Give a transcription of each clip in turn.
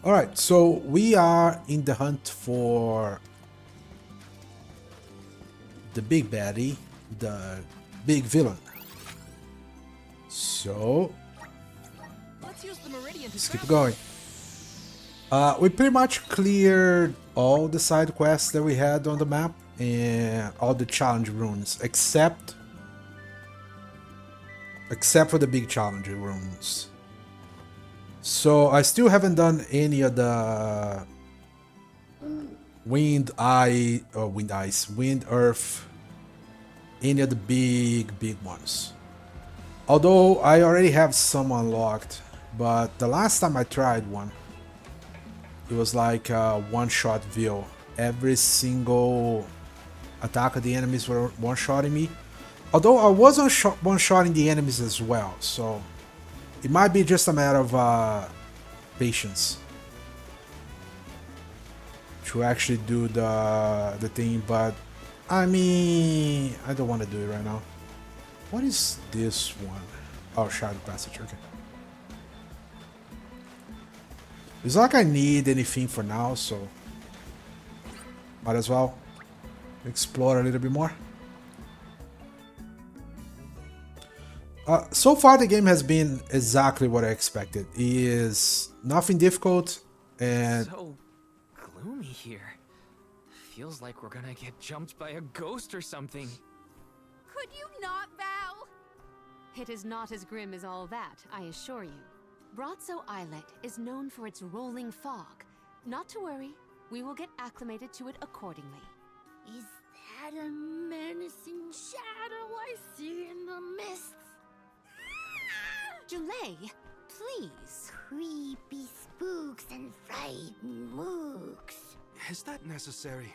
Alright, so we are in the hunt for the big baddie, the big villain. So, Let's use the meridian to let's keep travel. going. We pretty much cleared all the side quests that we had on the map and all the challenge runes, except for the big challenge runes. So I still haven't done any of the wind, earth, any of the big ones. Although I already have some unlocked, but the last time I tried one, it was like a one-shot view. Every single attack of the enemies were one-shotting me. Although I was one-shotting the enemies as well, so it might be just a matter of patience to actually do the thing. But I mean, I don't want to do it right now. What is this one? Oh, Shadow Passage. Okay. It's not like I need anything for now, so might as well explore a little bit more. So far, the game has been exactly what I expected. It is nothing difficult, and So gloomy here. Feels like we're gonna get jumped by a ghost or something. Could you not, Val? It is not as grim as all that, I assure you. Brazzo Islet is known for its rolling fog. Not to worry, we will get acclimated to it accordingly. Is that a menacing shadow I see in the mists? Julay, please. Creepy spooks and frightened mooks. Is that necessary?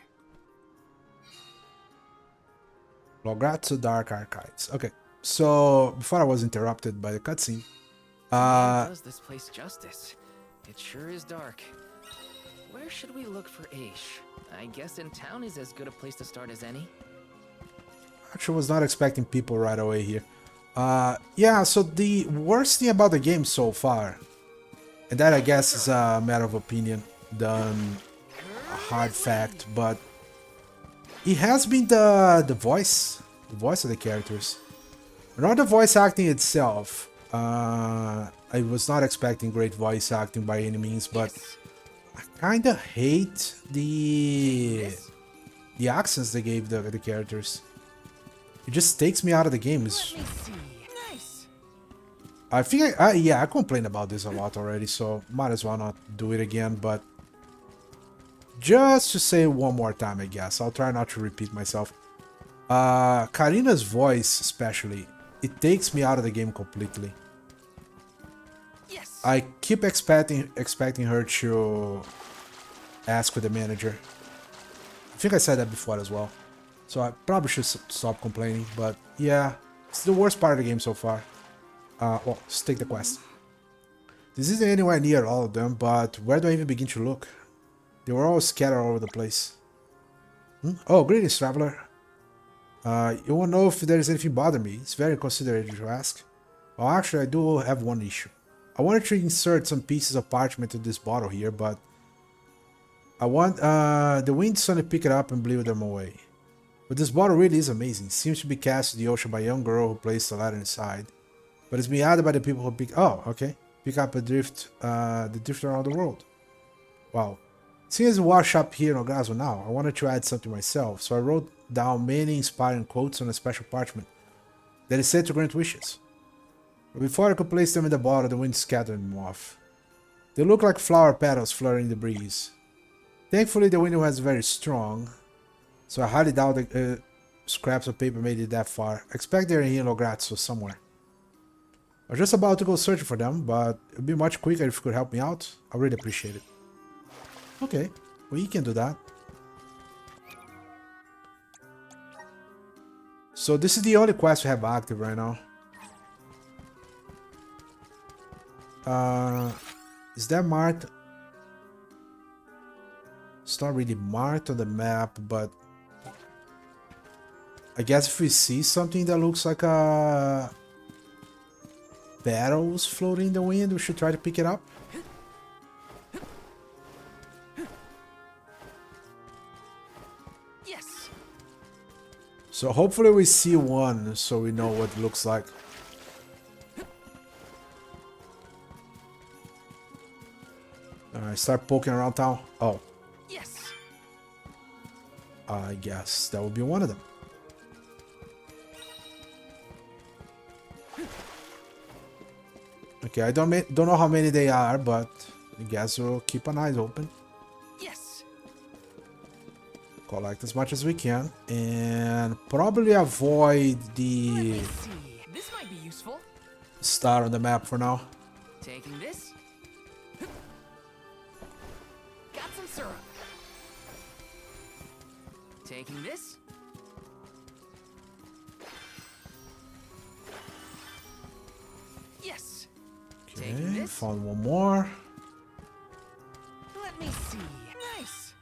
Logratsu Dark Archives. Okay, so before I was interrupted by the cutscene, Does this place justice? It sure is dark. Where should we look for Aish? I guess in town is as good a place to start as any. actually was not expecting people right away here. Yeah, so the worst thing about the game so far, and that I guess is a matter of opinion than a hard fact, but it has been the voice of the characters. Not the voice acting itself. I was not expecting great voice acting by any means, but I kind of hate the accents they gave the characters. It just takes me out of the game. It's, Let me see. Nice. I think yeah, I complained about this a lot already, so might as well not do it again, but just to say it one more time, I guess. I'll try not to repeat myself. Karina's voice especially, it takes me out of the game completely. Yes. I keep expecting her to ask with the manager. I think I said that before as well. So I probably should stop complaining, but yeah, it's the worst part of the game so far. Well, let's take the quest. This isn't anywhere near all of them, but where do I even begin to look? They were all scattered all over the place. Oh, greetings, traveler. You won't know if there is anything bothering me. It's very considerate to ask. Well, actually, I do have one issue. I wanted to insert some pieces of parchment into this bottle here, but I want the wind suddenly pick it up and blew them away. But this bottle really is amazing. It seems to be cast to the ocean by a young girl who placed the ladder inside. But it's been added by the people who pick up a drift the drift around the world. Wow. Seeing as a wash up here in Ogazo now, I wanted to add something myself, so I wrote down many inspiring quotes on a special parchment that is said to grant wishes. But before I could place them in the bottle, the wind scattered them off. They look like flower petals fluttering in the breeze. Thankfully, the wind was very strong, so I highly doubt the scraps of paper made it that far. I expect they're here in Lograzzo somewhere. I was just about to go searching for them, but it would be much quicker if you could help me out. I really appreciate it. Okay, we can do that. So this is the only quest we have active right now. Is that marked? It's not really marked on the map, but I guess if we see something that looks like a barrels floating in the wind, we should try to pick it up. So hopefully we see one so we know what it looks like. Alright, start poking around town. Oh, Yes. I guess that would be one of them. Okay, I don't know how many they are, but I guess we'll keep an eye open. Yes. Collect as much as we can, and probably avoid the Let's see. This might be useful. star on the map for now. Taking this. Got some syrup. Taking this. Yes. Taking Okay, this. found one more. Let me see. Nice.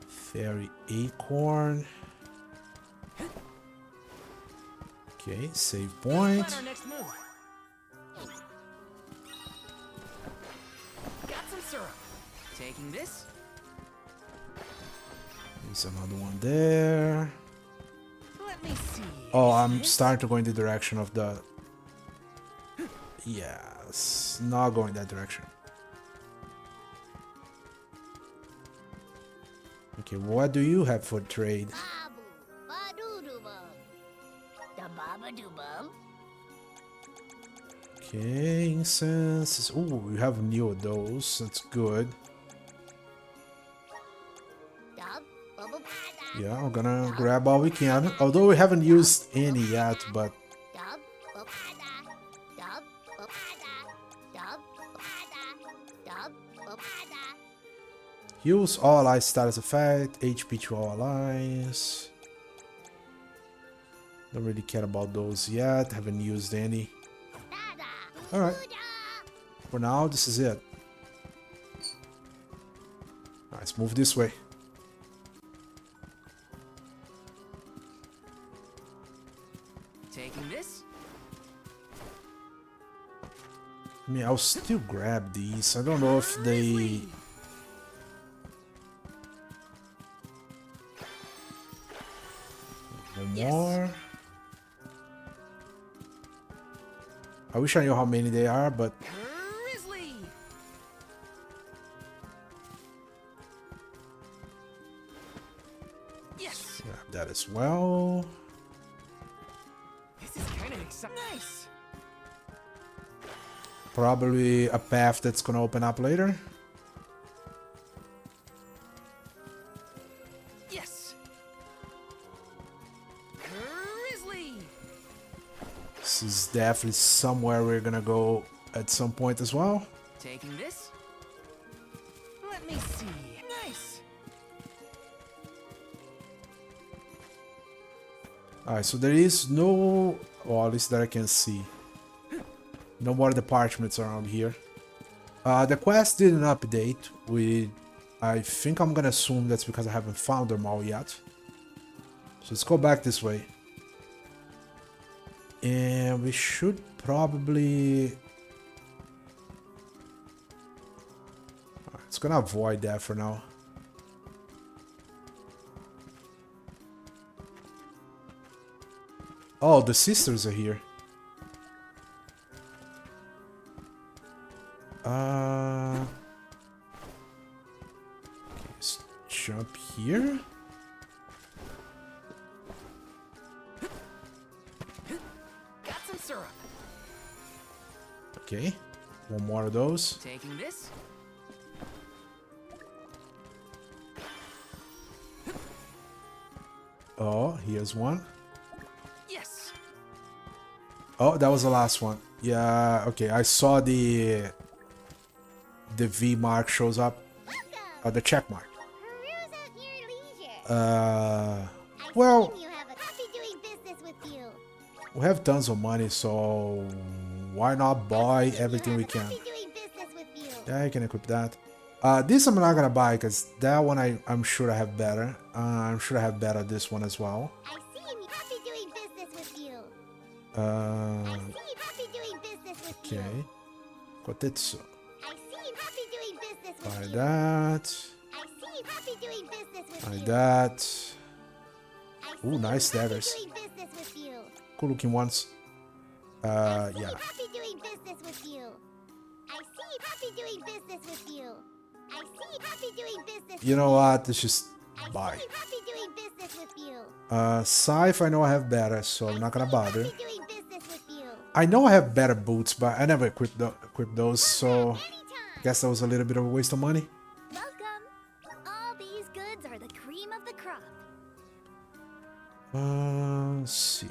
Fairy acorn. Okay, save point. On our next move. Got some syrup. Taking this. There's another one there. Let me see. Oh, I'm This? starting to go in the direction of the... Yes, not going that direction. Okay, what do you have for trade? Babu, ba-doo-doo-bum. The baba-doo-bum. Okay, incense. Oh, we have new of those. That's good. Dub, bubble-pada. Yeah, I'm gonna grab all we can. Although we haven't used any yet, but Dub, bubble-pada. Dub, bubble-pada. Dub, bubble-pada. Dub, bubble-pada. use all allies status effect, HP to all allies. Don't really care about those yet. Haven't used any. Dada. Alright. Doo-dah. For now, this is it. Alright, let's move this way. Taking this. I mean, I'll still grab these. I don't know if they... One Yes. more. I wish I knew how many they are, but Grizzly. Yes. grab that as well. This is kind of exciting. Nice. Probably a path that's gonna open up later. Yes. Grizzly. This is definitely somewhere we're gonna go at some point as well. Taking this. Let me see. Nice. Alright, so there is no... Well, at least that I can see. No more of the parchments around here. The quest didn't update. I think I'm gonna assume that's because I haven't found them all yet. So let's go back this way. And we should probably... Alright, it's gonna avoid that for now. Oh, the sisters are here. Okay, let's jump here. Got some syrup. Okay, one more of those. Taking this. Oh, here's one. Yes. Oh, that was the last one. Yeah, okay, I saw the V mark shows up. Welcome. The check mark. Peruse at your leisure. Uh, I well, see you have a happy doing business with you. we have tons of money, so why not buy everything we can? Happy doing business with you. Yeah, I can equip that. This I'm not gonna buy because that one I'm sure I have better. I'm sure I have better this one as well. I see you happy doing business with you. I Uh, see you happy doing business with you. okay. Kotetsu. I see you happy doing business with Buy you. that. I see you happy doing business with Buy you. that. I Ooh, nice daggers. Doing business with you. Cool looking ones. I see Yeah. Happy doing business with you. I see Happy doing business with you. I see Happy doing business. You know what? Let's just I buy. see Happy doing business with you. Scythe, I know I have better, so I'm not gonna bother. Happy doing business with you. I know I have better boots, but I never equip those, so Anytime. guess that was a little bit of a waste of money. Welcome. All these goods are the cream of the crop. Let's see.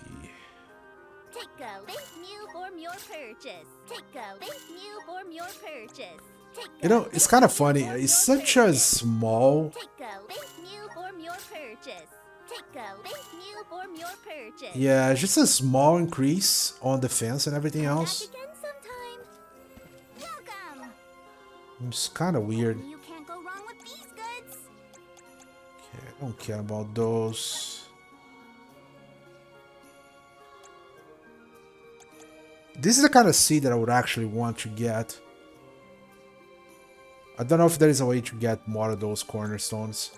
Take a link new form your purchase. Take a link new form your purchase. Take You know, it's kind of funny. It's such a small. Take a link new form your purchase. Take a link new form your purchase. Yeah, it's just a small increase on defense and everything else. Back again sometime. Welcome. It's kind of weird. You can't go wrong with these goods. Okay, I don't care about those. This is the kind of seed that I would actually want to get. I don't know if there is a way to get more of those cornerstones.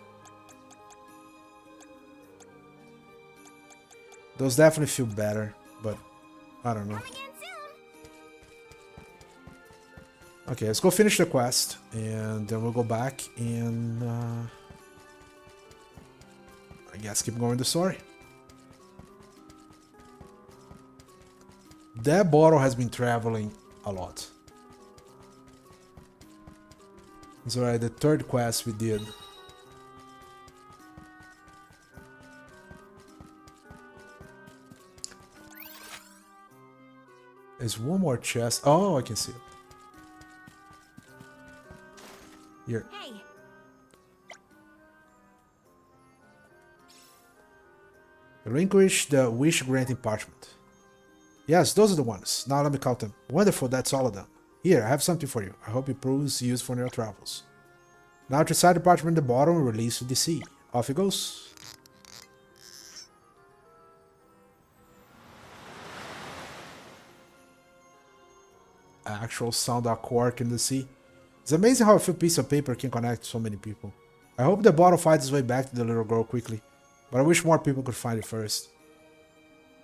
Those definitely feel better, but I don't know. Come again soon. Okay, let's go finish the quest, and then we'll go back and I guess keep going the story. That bottle has been traveling a lot. It's alright, the third quest we did. There's one more chest. Oh, I can see it. Here. Hey. Relinquish the wish granting parchment. Yes, those are the ones. Now let me count them. Wonderful, that's all of them. Here, I have something for you. I hope it proves useful in your travels. Now to recite the parchment at the bottom and release to the sea. Off it goes. Actual sound of cork in the sea. It's amazing how a few pieces of paper can connect so many people. I hope the bottle finds its way back to the little girl quickly, but I wish more people could find it first.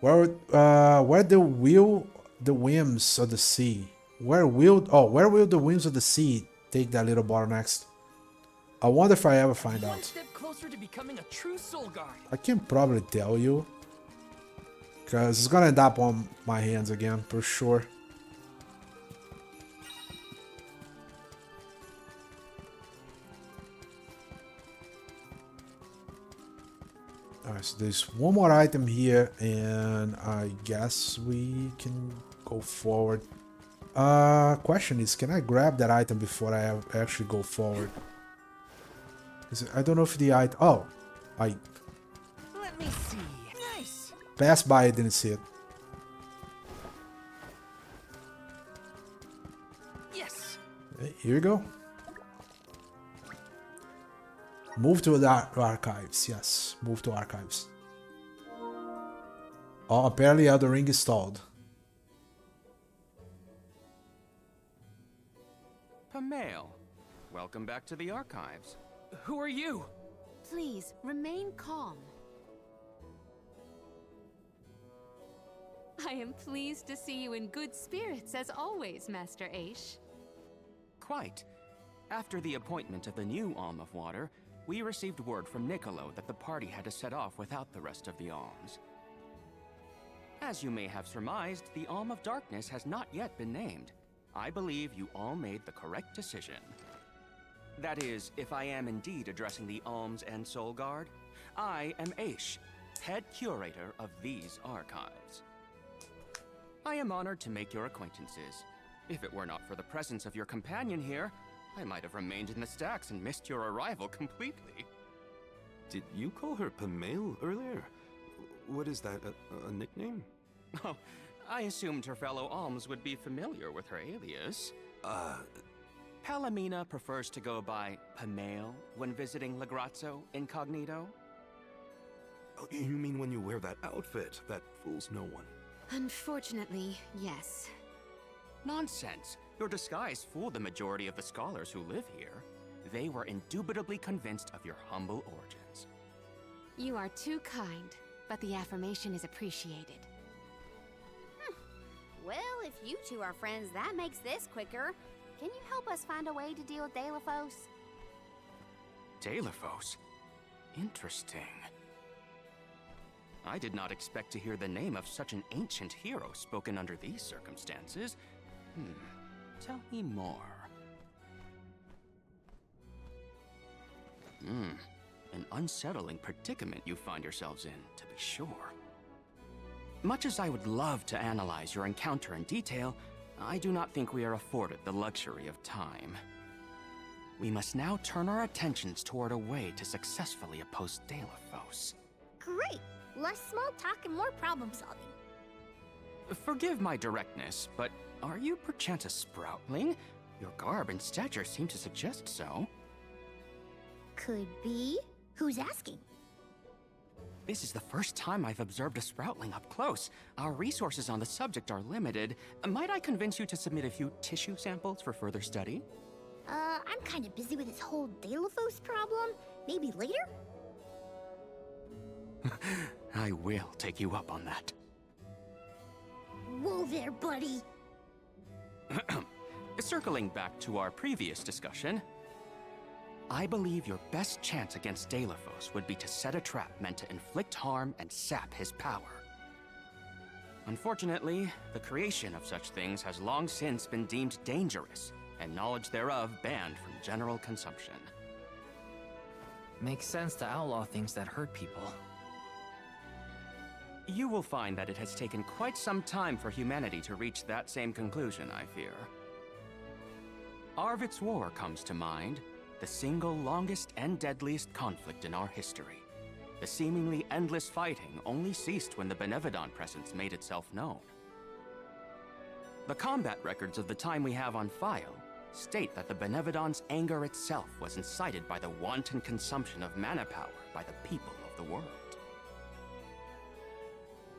Where the whims of the sea? Where will the whims of the sea take that little bottle next? I wonder if I ever find One out. step closer to becoming a true soul guard. I can probably tell you, because it's gonna end up on my hands again for sure. Alright, so there's one more item here, and I guess we can go forward. Question is, can I grab that item before I actually go forward? I don't know if the item... Oh, I Let me see. Nice. passed by, I didn't see it. Yes. Okay, here we go. Move to the archives. Yes, move to archives. Oh, apparently Elden Ring is stalled. Pamail, welcome back to the archives. Who are you? Please, remain calm. I am pleased to see you in good spirits as always, Master Aish. Quite. After the appointment of the new Alm of Water, we received word from Niccolo that the party had to set off without the rest of the alms. As you may have surmised, the Alm of Darkness has not yet been named. I believe you all made the correct decision. That is, if I am indeed addressing the Alms and Soul Guard, I am Aish, head curator of these archives. I am honored to make your acquaintances. If it were not for the presence of your companion here, I might have remained in the stacks and missed your arrival completely. Did you call her Pamail earlier? What is that, a nickname? Oh, I assumed her fellow alms would be familiar with her alias. Palomina prefers to go by Pamail when visiting Legrazzo incognito. Oh, you mean when you wear that outfit that fools no one? Unfortunately, yes. Nonsense. Your disguise fooled the majority of the scholars who live here. They were indubitably convinced of your humble origins. You are too kind. but the affirmation is appreciated. Well, if you two are friends, that makes this quicker. Can you help us find a way to deal with Deilophos? Deilophos? Interesting. I did not expect to hear the name of such an ancient hero spoken under these circumstances. Tell me more. An unsettling predicament you find yourselves in, to be sure. Much as I would love to analyze your encounter in detail, I do not think we are afforded the luxury of time. We must now turn our attentions toward a way to successfully oppose Deilophos. Great! Less small talk and more problem solving. Forgive my directness, but are you perchance a Sproutling? Your garb and stature seem to suggest so. Could be. Who's asking? This is the first time I've observed a Sproutling up close. Our resources on the subject are limited. Might I convince you to submit a few tissue samples for further study? I'm kind of busy with this whole Deilophos problem. Maybe later? I will take you up on that. Whoa there, buddy! Circling back to our previous discussion, I believe your best chance against Deilophos would be to set a trap meant to inflict harm and sap his power. Unfortunately, the creation of such things has long since been deemed dangerous, and knowledge thereof banned from general consumption. Makes sense to outlaw things that hurt people. You will find that it has taken quite some time for humanity to reach that same conclusion, I fear. Arvid's War comes to mind, the single longest and deadliest conflict in our history. The seemingly endless fighting only ceased when the Benevodon presence made itself known. The combat records of the time we have on file state that the Benevodon's anger itself was incited by the wanton consumption of mana power by the people of the world.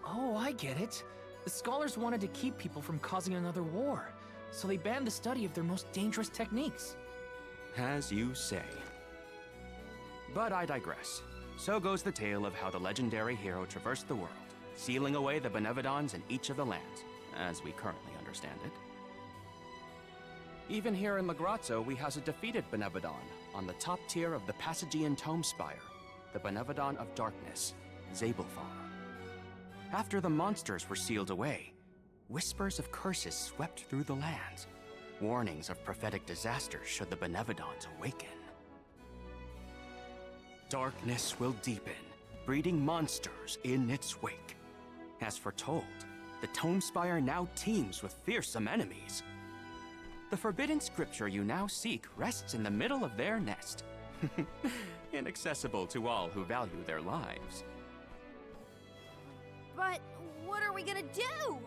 Oh, I get it. The scholars wanted to keep people from causing another war, so they banned the study of their most dangerous techniques. As you say. But I digress. So goes the tale of how the legendary hero traversed the world, sealing away the Benevodons in each of the lands, as we currently understand it. Even here in Lagrazzo, we house a defeated Benevodon on the top tier of the Passagian Tome Spire, the Benevodon of Darkness, Zabelthar. After the monsters were sealed away, whispers of curses swept through the lands, warnings of prophetic disaster should the Benevodons awaken. Darkness will deepen, breeding monsters in its wake. As foretold, the Tome Spire now teems with fearsome enemies. The forbidden scripture you now seek rests in the middle of their nest, inaccessible to all who value their lives. But what are we gonna do?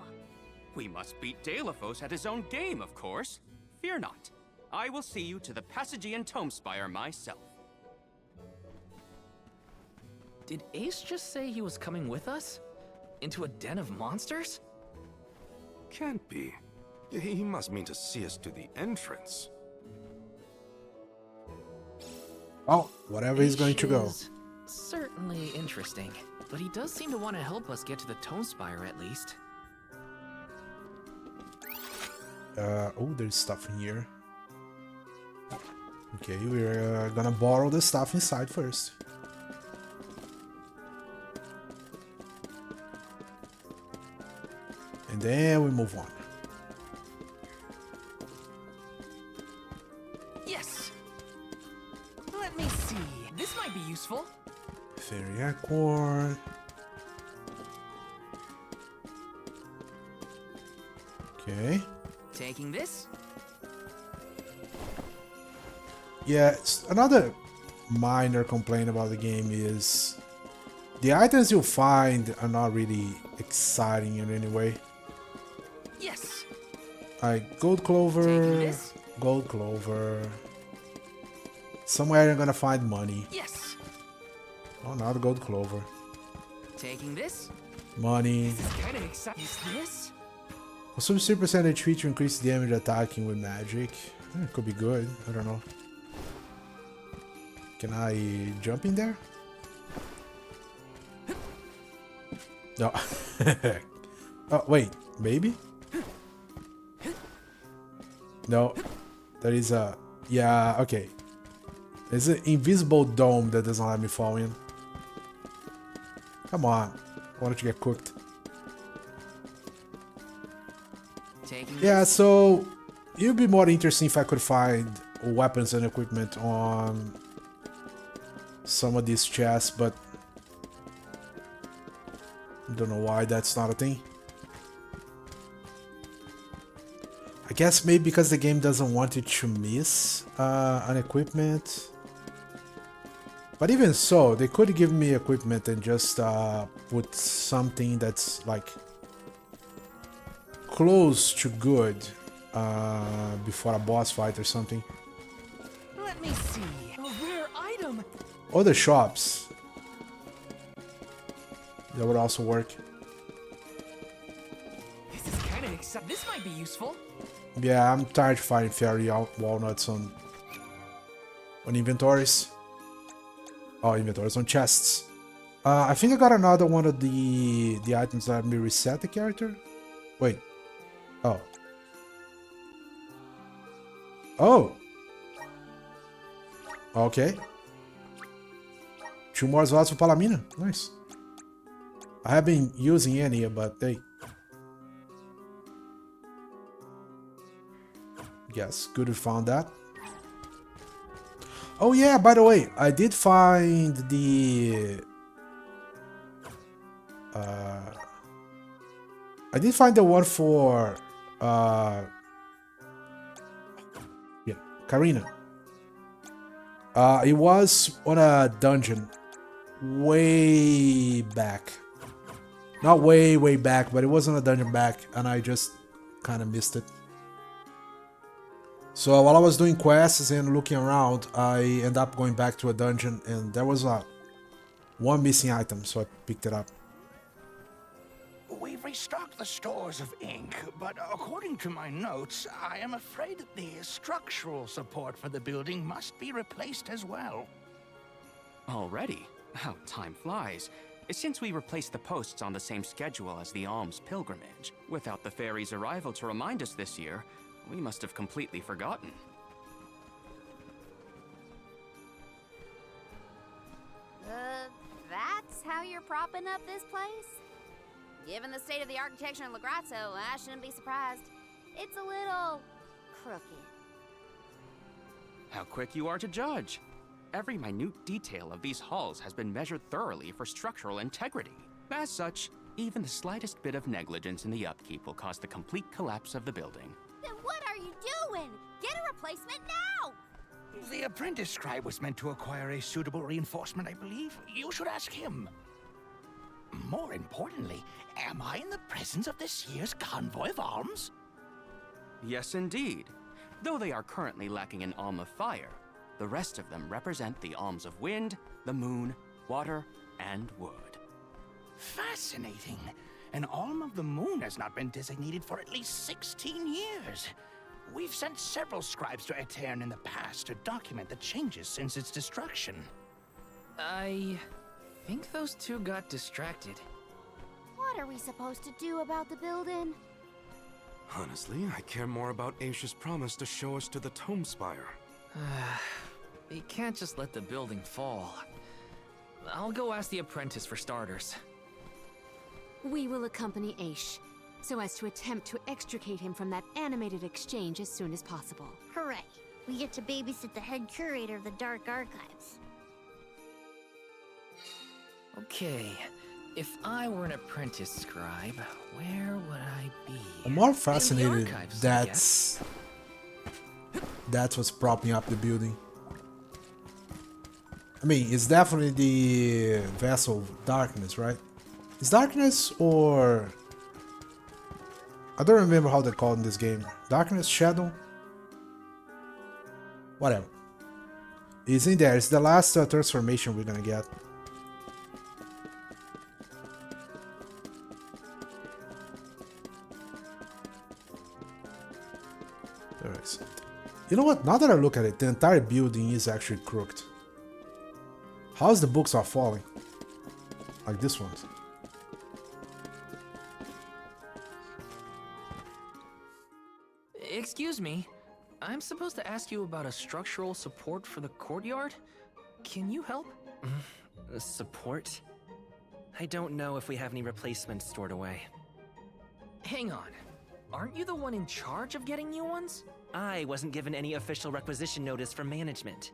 We must beat Deilophos at his own game, of course. Fear not. I will see you to the Passagian Tome Spire myself. Did Ace just say he was coming with us? Into a den of monsters? Can't be. He must mean to see us to the entrance. Oh, whatever he's going to go. Is certainly interesting, but he does seem to want to help us get to the Tome Spire at least. Oh, there's stuff in here. Okay, we're gonna borrow the stuff inside first. And then we move on. Yes! Let me see. This might be useful. Fairy Acorn. Okay. Taking this? Yeah, another minor complaint about the game is the items you find are not really exciting in any way. Yes! Like gold Taking clover, this? gold clover. Somewhere you're gonna find money. Yes! Oh, not gold clover. Taking this? Money. This is kinda exciting. Is this? Consume 3% HP to increase damage attacking with magic. It could be good. I don't know. Can I jump in there? No. Oh, wait. Maybe? No. There is a... Yeah, okay. There's an invisible dome that doesn't let me fall in. Come on. Why don't you get cooked? Taking Yeah, so... It would be more interesting if I could find weapons and equipment on some of these chests, but... I don't know why that's not a thing. I guess maybe because the game doesn't want you to miss an equipment. But even so, they could give me equipment and just put something that's like close to good before a boss fight or something. Let me see. A rare item. Or the shops. That would also work. This is kind of exciting. This might be useful. Yeah, I'm tired of finding fairy walnuts on inventories. Oh, inventories on chests. I think I got another one of the items that let me reset the character. Wait. Oh. Oh. Okay. 2 more slots for Palamina. Nice. I haven't been using any, but hey. Yes, good we found that. Oh yeah, by the way, I did find the... I did find the one for... yeah, Karina. It was on a dungeon way back. Not way back, but it was on a dungeon back, and I just kind of missed it. So while I was doing quests and looking around, I ended up going back to a dungeon, and there was one missing item, so I picked it up. We've restocked the stores of ink, but according to my notes, I am afraid that the structural support for the building must be replaced as well. Already? How time flies. Since we replaced the posts on the same schedule as the Alms pilgrimage, without the fairy's arrival to remind us this year, we must have completely forgotten. That's how you're propping up this place? Given the state of the architecture in Lagrazzo, I shouldn't be surprised. It's a little crooked. How quick you are to judge. Every minute detail of these halls has been measured thoroughly for structural integrity. As such, even the slightest bit of negligence in the upkeep will cause the complete collapse of the building. Then what are you doing? Get a replacement now! The apprentice scribe was meant to acquire a suitable reinforcement, I believe. You should ask him. More importantly, am I in the presence of this year's Convoy of Alms? Yes, indeed. Though they are currently lacking an Alm of Fire, the rest of them represent the Alms of Wind, the Moon, Water, and Wood. Fascinating. An Alm of the Moon has not been designated for at least 16 years. We've sent several scribes to Aetern in the past to document the changes since its destruction. I think those two got distracted. What are we supposed to do about the building? Honestly, I care more about Aisha's promise to show us to the Tome Spire. You can't just let the building fall. I'll go ask the apprentice for starters. We will accompany Aish, so as to attempt to extricate him from that animated exchange as soon as possible. Hooray. We get to babysit the head curator of the Dark Archives. Okay, if I were an apprentice scribe, where would I be? I'm more In the fascinated archives, I that's what's propping up the building. I mean, it's definitely the Vessel of Darkness, right? Is Darkness or... I don't remember how they're called in this game. Darkness? Shadow? Whatever. It's in there. It's the last transformation we're gonna get. Alright. You know what? Now that I look at it, the entire building is actually crooked. How's the books are falling? Like this one. Excuse me. I'm supposed to ask you about a structural support for the courtyard? Can you help? Support? I don't know if we have any replacements stored away. Hang on. Aren't you the one in charge of getting new ones? I wasn't given any official requisition notice from management.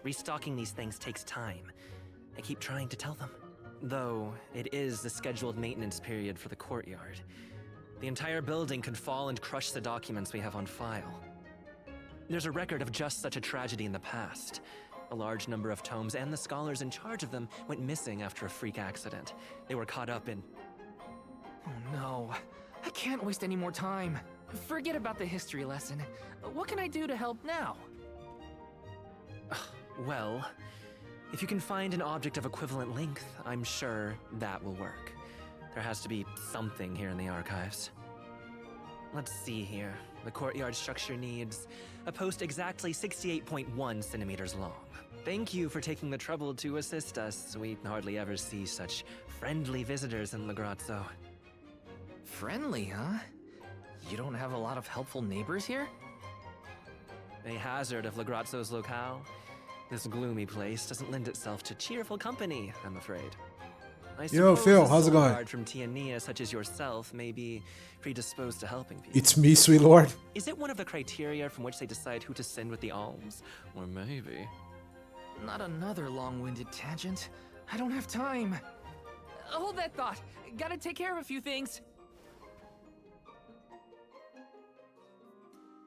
Restocking these things takes time. I keep trying to tell them. Though, it is the scheduled maintenance period for the courtyard. The entire building could fall and crush the documents we have on file. There's a record of just such a tragedy in the past. A large number of tomes and the scholars in charge of them went missing after a freak accident. They were caught up in... Oh no. I can't waste any more time. Forget about the history lesson. What can I do to help now? Well, if you can find an object of equivalent length, I'm sure that will work. There has to be something here in the archives. Let's see here. The courtyard structure needs a post exactly 68.1 centimeters long. Thank you for taking the trouble to assist us. We hardly ever see such friendly visitors in Legrazzo. Friendly, huh? You don't have a lot of helpful neighbors here? A hazard of Legrazzo's locale. This gloomy place doesn't lend itself to cheerful company, I'm afraid. I Yo, suppose Phil, a how's it soul going? guard from Tiania such as yourself may be predisposed to helping people. It's me, sweet lord. Is it one of the criteria from which they decide who to send with the alms? Or maybe... Not another long-winded tangent. I don't have time. Hold that thought. Gotta take care of a few things.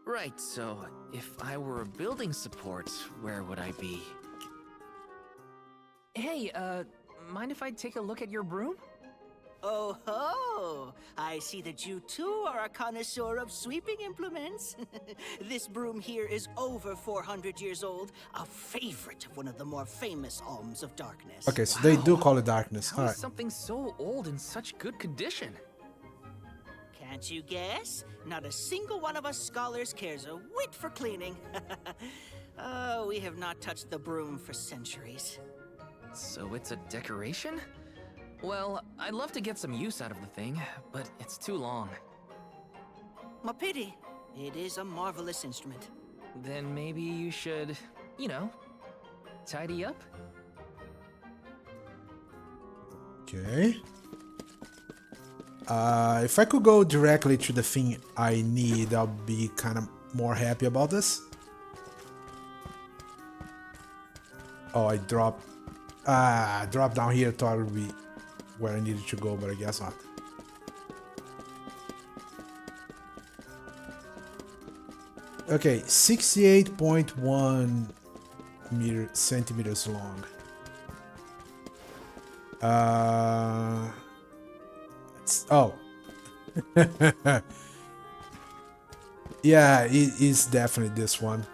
Right, so if I were a building support, where would I be? Hey, mind if I take a look at your broom? Oh ho! I see that you too are a connoisseur of sweeping implements. This broom here is over 400 years old, a favorite of one of the more famous alms of darkness. Okay, so they do call it darkness. How All is right. something so old in such good condition? Can't you guess? Not a single one of us scholars cares a whit for cleaning. Oh, we have not touched the broom for centuries. So it's a decoration? Well, I'd love to get some use out of the thing, but it's too long. A pity. It is a marvelous instrument. Then maybe you should, you know, tidy up? Okay. If I could go directly to the thing I need, I'll be kind of more happy about this. Oh, I dropped down here. Thought it would be where I needed to go, but I guess not. Okay, 68.1 centimeters long. Oh. Yeah, it is definitely this one.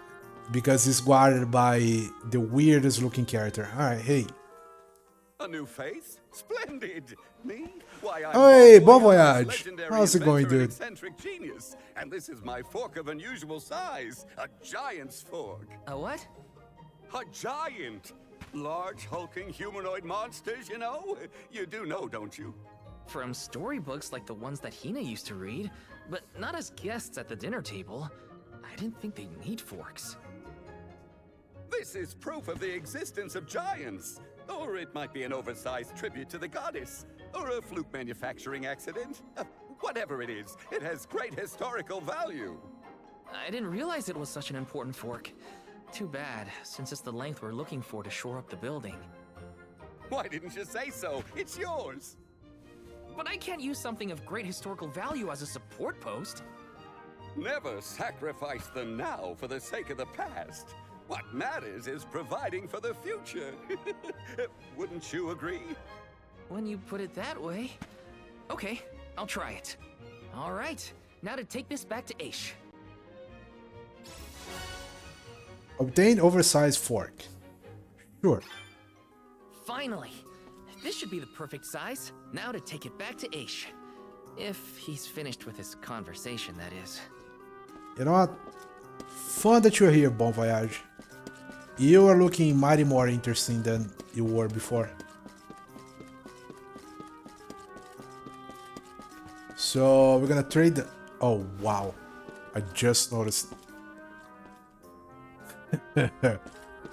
Because it's guarded by the weirdest looking character. Alright, hey. A new face? Splendid! Me? Why, I'm Hey, Bon Voyage, Voyage! legendary How's it going, inventor and dude? eccentric genius. And this is my fork of unusual size. A giant's fork. A what? A giant! Large, hulking humanoid monsters, you know? You do know, don't you? From storybooks like the ones that Hina used to read, but not as guests at the dinner table. I didn't think they'd need forks. This is proof of the existence of giants. Or it might be an oversized tribute to the goddess. Or a fluke manufacturing accident. Whatever it is, it has great historical value. I didn't realize it was such an important fork. Too bad, since it's the length we're looking for to shore up the building. Why didn't you say so? It's yours. But I can't use something of great historical value as a support post. Never sacrifice the now for the sake of the past. What matters is providing for the future. Wouldn't you agree? When you put it that way. Okay, I'll try it. All right, now to take this back to Aish. Obtain oversized fork. Sure. Finally! This should be the perfect size. Now to take it back to Aish. If he's finished with his conversation, that is. You know what? Fun that you're here, Bon Voyage. You are looking mighty more interesting than you were before. So we're gonna trade the... Oh, wow. I just noticed.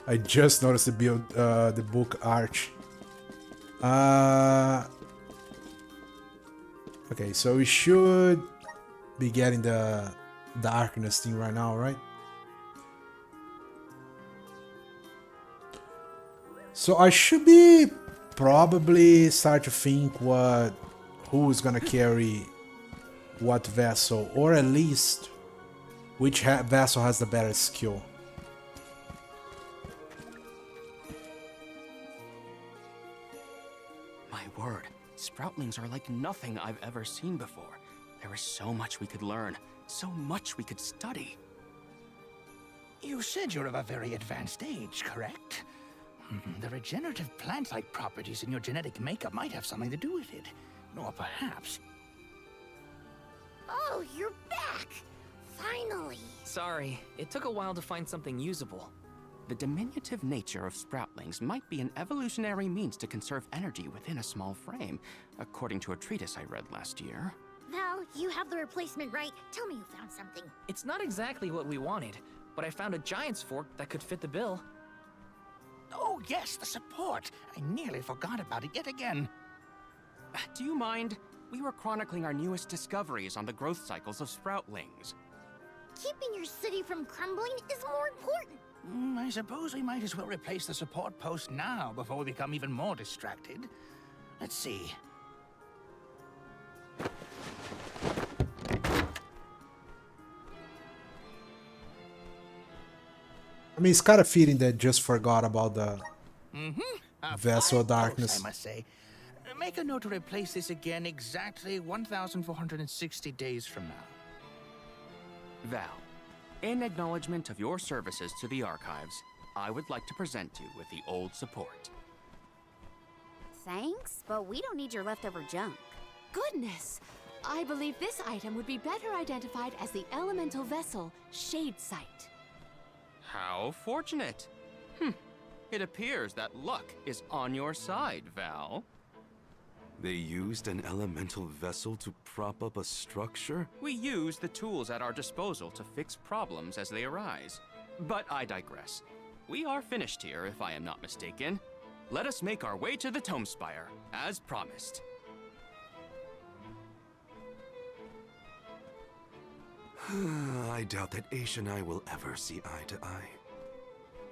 I just noticed the build, the book arch. Okay, so we should be getting the darkness thing right now, right? So I should be probably start to think who's gonna carry what vessel, or at least which vessel has the better skill. My word, Sproutlings are like nothing I've ever seen before. There is so much we could learn, so much we could study. You said you're of a very advanced age, correct? The regenerative plant-like properties in your genetic makeup might have something to do with it. Or perhaps... Oh, you're back! Finally! Sorry, it took a while to find something usable. The diminutive nature of Sproutlings might be an evolutionary means to conserve energy within a small frame, according to a treatise I read last year. Val, you have the replacement, right? Tell me you found something. It's not exactly what we wanted, but I found a giant's fork that could fit the bill. Oh yes, the support! I nearly forgot about it yet again. Do you mind? We were chronicling our newest discoveries on the growth cycles of Sproutlings. Keeping your city from crumbling is more important. I suppose we might as well replace the support post now before we become even more distracted. Let's see. I mean, it's kind of fitting that just forgot about the Vessel of Fine Darkness. post, I must say. Make a note to replace this again exactly 1,460 days from now. Val, in acknowledgement of your services to the archives, I would like to present you with the old support. Thanks, but we don't need your leftover junk. Goodness! I believe this item would be better identified as the elemental vessel, Shade Sight. How fortunate. It appears that luck is on your side, Val. They used an elemental vessel to prop up a structure? We use the tools at our disposal to fix problems as they arise. But I digress. We are finished here, if I am not mistaken. Let us make our way to the Tome Spire, as promised. I doubt that Aish and I will ever see eye to eye.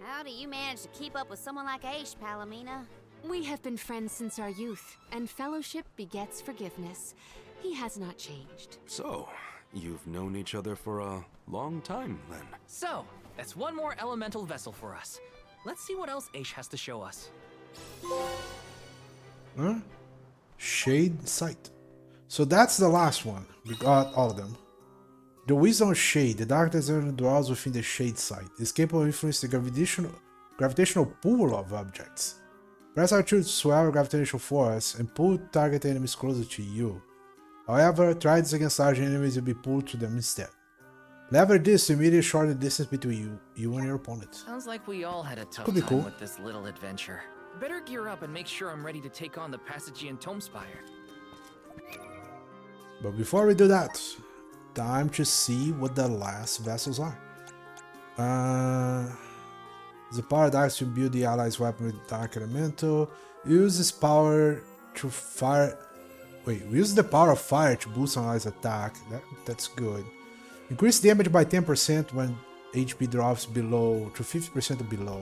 How do you manage to keep up with someone like Aish, Palomina? We have been friends since our youth, and fellowship begets forgiveness. He has not changed. So, you've known each other for a long time, then? So, that's one more elemental vessel for us. Let's see what else Aish has to show us. Huh? Shade Sight. So that's the last one. We got all of them. The Wisdom of Shade. The darkness dwells within the Shade Sight. It's capable of influencing the gravitational pull of objects. Press R2 to swell gravitational force and pull target enemies closer to you. However, try this against large enemies, you'll be pulled to them instead. Lever this to immediately shorten the distance between you and your opponent. Sounds like we all had a tough Could be time cool. with this little adventure. Better gear up and make sure I'm ready to take on the Passagian Tome Spire. But before we do that, time to see what the last vessels are. The power dice to build the allies' weapon with Dark Elemental. Use this power to fire. Wait, use the power of fire to boost an allies' attack. That's good. Increase damage by 10% when HP drops below to 50% or below.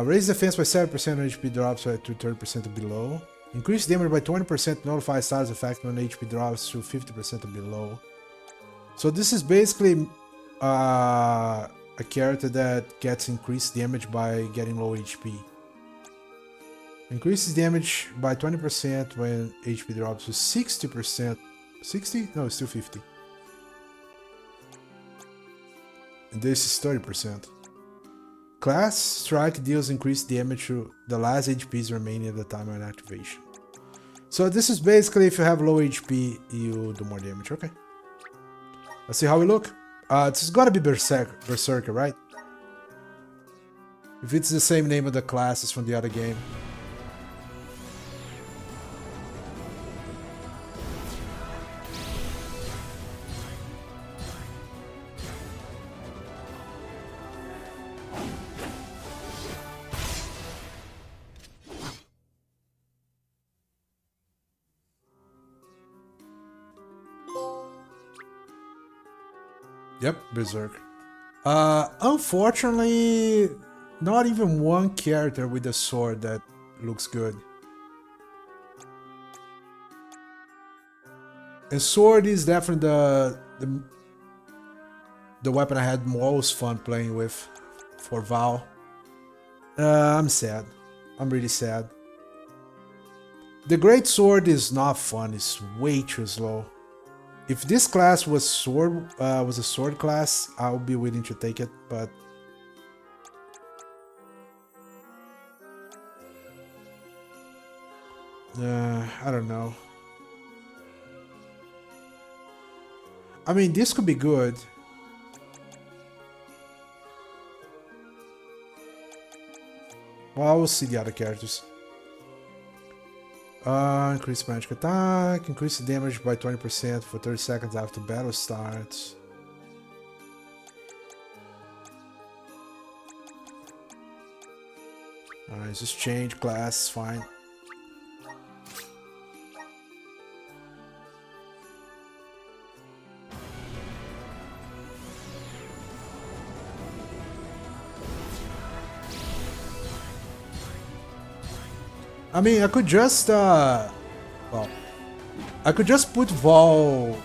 Raise defense by 7% when HP drops to 30% or below. Increase damage by 20%, notify status effect when HP drops to 50% or below. So this is basically a character that gets increased damage by getting low HP. Increases damage by 20% when HP drops to 60%. 60? No, it's still 50. And this is 30%. Class Strike deals increased damage to the last HPs remaining at the time of activation. So this is basically if you have low HP, you do more damage. Okay. Let's see how we look. This is gotta be Berserker, right? If it's the same name of the classes from the other game. Yep, Berserk. Unfortunately, not even one character with a sword that looks good. And sword is definitely the weapon I had most fun playing with for Val. I'm sad. I'm really sad. The Great Sword is not fun. It's way too slow. If this class was a sword class, I would be willing to take it, but I don't know. I mean, this could be good. Well, we'll see the other characters. Increase magic attack, increase the damage by 20% for 30 seconds after battle starts. Alright, just change class, fine. I mean, I could just, well, I could just put Vol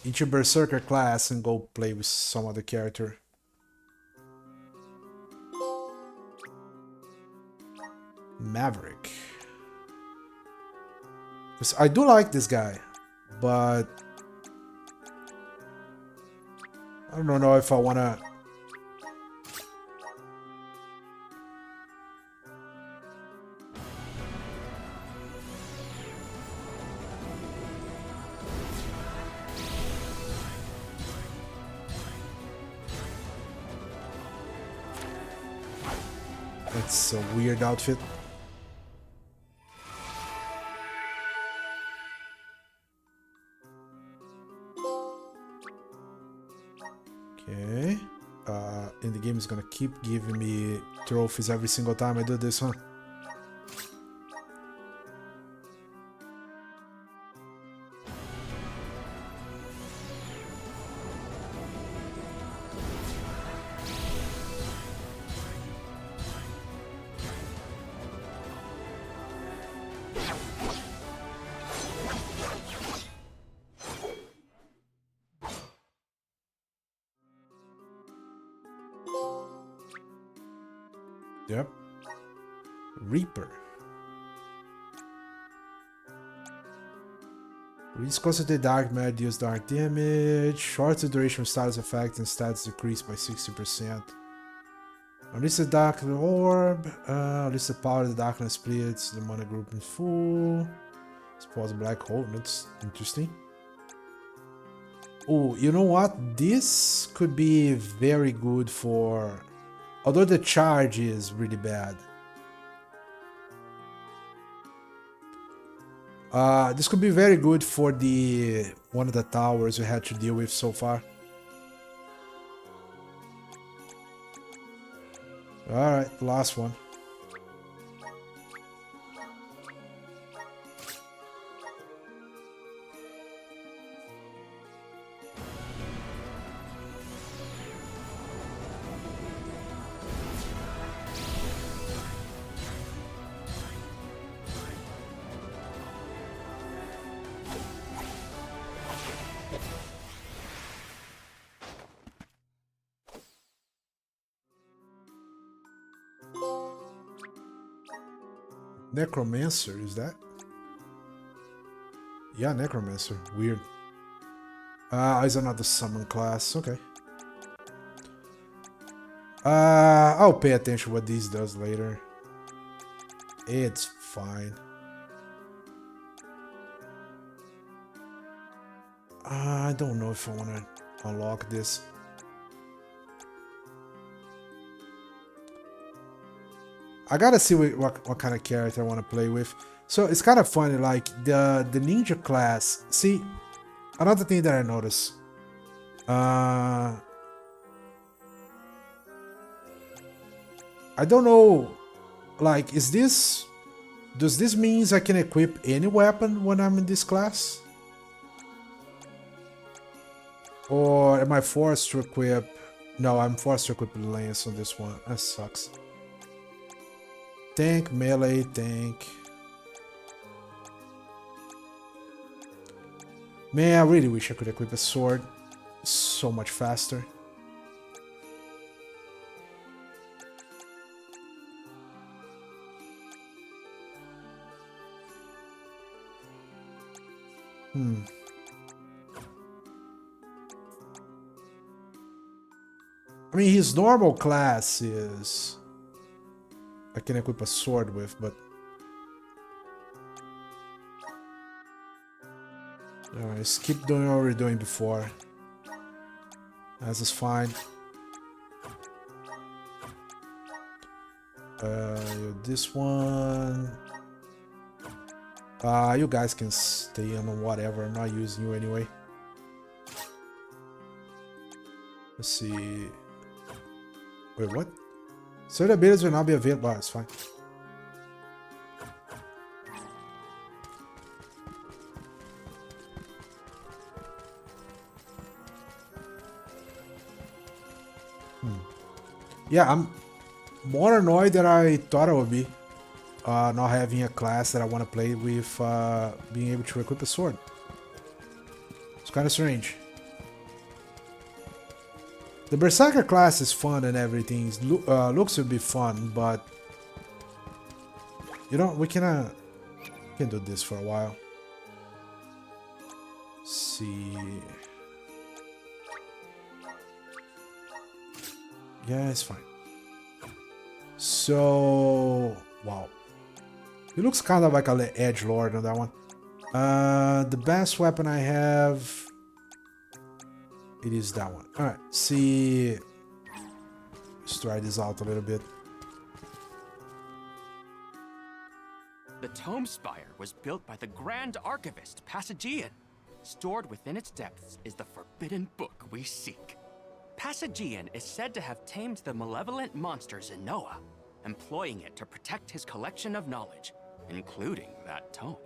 into Berserker class and go play with some other character. Maverick. Because I do like this guy, but I don't know if I want to... That's a weird outfit. Okay. And the game is gonna keep giving me trophies every single time I do this, huh? Yep. Reaper. Reach closer to the dark matter, deals dark damage. Shorter duration of status effect and stats decrease by 60%. Unleash the dark orb. Unleash the power of the darkness splits the mana group in full. Spawns a black hole. That's interesting. Oh, you know what? This could be very good for... Although the charge is really bad. This could be very good for the one of the towers we had to deal with so far. Alright, last one. Necromancer, is that? Yeah, Necromancer. Weird. It's another summon class. Okay. I'll pay attention what these does later. It's fine. I don't know if I want to unlock this. I gotta see what kind of character I want to play with. So it's kind of funny, like the ninja class. See, another thing that I noticed. I don't know, like, does this means I can equip any weapon when I'm in this class? Or am I forced to equip? No, I'm forced to equip the lance on this one. That sucks. Tank, melee, tank. Man, I really wish I could equip a sword. So much faster. I mean, his normal class is... I can equip a sword with, but... Alright, let's keep doing what we were doing before. This is fine. This one... you guys can stay on whatever. I'm not using you anyway. Let's see... Wait, what? Certain abilities will not be available. It's fine. Yeah, I'm more annoyed than I thought I would be. Not having a class that I want to play with being able to equip a sword. It's kind of strange. The Berserker class is fun and everything. Looks to be fun, but you know, we can do this for a while. Let's see. Yeah, it's fine. So, wow. He looks kind of like an edgelord on that one. The best weapon I have... It is that one. Alright, see... Let's try this out a little bit. The Tome Spire was built by the Grand Archivist, Passagian. Stored within its depths is the forbidden book we seek. Passagian is said to have tamed the malevolent monster Zenoa, employing it to protect his collection of knowledge, including that tome.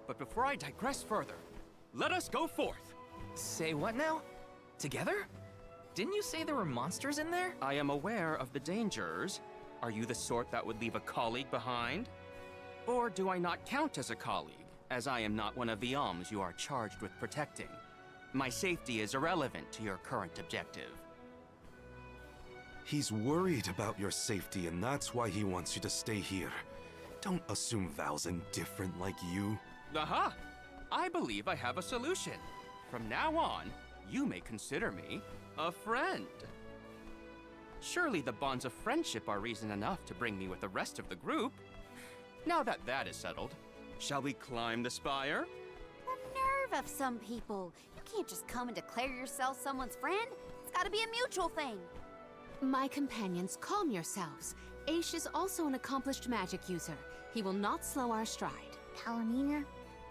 But before I digress further, let us go forth. Say what now? Together? Didn't you say there were monsters in there? I am aware of the dangers. Are you the sort that would leave a colleague behind? Or do I not count as a colleague, as I am not one of the alms you are charged with protecting? My safety is irrelevant to your current objective. He's worried about your safety, and that's why he wants you to stay here. Don't assume Val's indifferent like you. Aha! I believe I have a solution. From now on, you may consider me a friend. Surely the bonds of friendship are reason enough to bring me with the rest of the group. Now that that is settled, shall we climb the spire? The nerve of some people. You can't just come and declare yourself someone's friend. It's gotta be a mutual thing. My companions, calm yourselves. Aish is also an accomplished magic user. He will not slow our stride. Kalamina,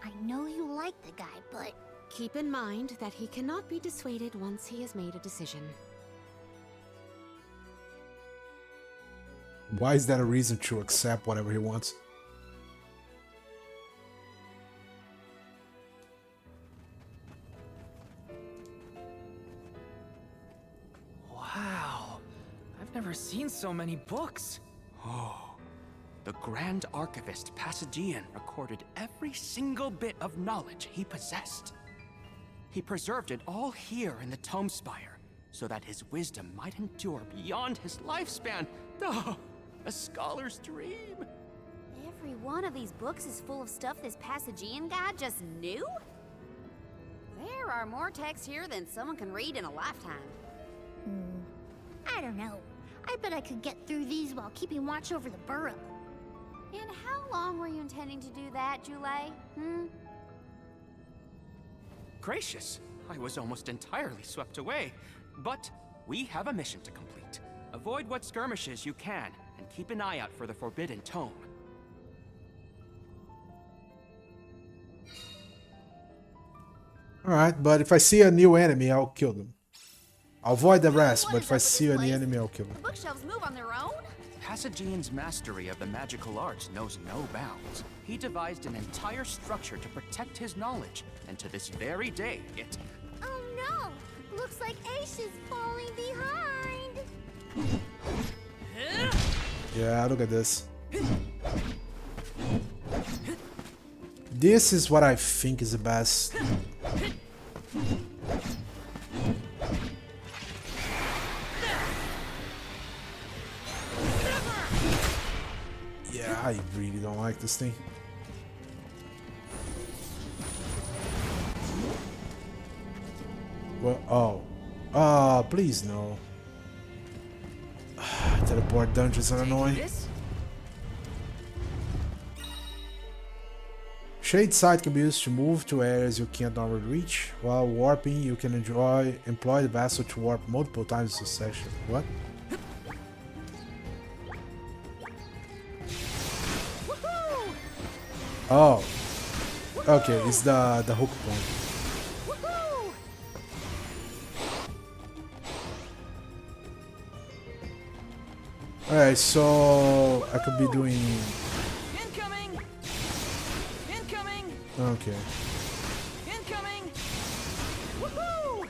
I know you like the guy, but... Keep in mind that he cannot be dissuaded once he has made a decision. Why is that a reason to accept whatever he wants? Wow. I've never seen so many books. Oh. The Grand Archivist Passagian recorded every single bit of knowledge he possessed. He preserved it all here in the Tome Spire, so that his wisdom might endure beyond his lifespan. Oh, a scholar's dream. Every one of these books is full of stuff this Passagian guy just knew? There are more texts here than someone can read in a lifetime. I don't know. I bet I could get through these while keeping watch over the burrow. And how long were you intending to do that, Jule? Gracious, I was almost entirely swept away. But we have a mission to complete. Avoid what skirmishes you can, and keep an eye out for the Forbidden Tome. Alright, but if I see a new enemy, I'll kill them. I'll avoid the rest, but if I see a new enemy, I'll kill them. The bookshelves move on their own? Passagian's mastery of the magical arts knows no bounds. He devised an entire structure to protect his knowledge, and to this very day, it... Oh wall. Looks like Ace is falling behind. Yeah, look at this. This is what I think is the best. Yeah, I really don't like this thing. Well, oh. Oh, please no. Teleport dungeons are annoying. Shade Sight can be used to move to areas you can't normally reach. While warping, you can employ the vessel to warp multiple times in succession. What? Oh. Okay, it's the hook point. Alright, so I could be doing... Incoming! Incoming! Okay. Incoming! Woohoo!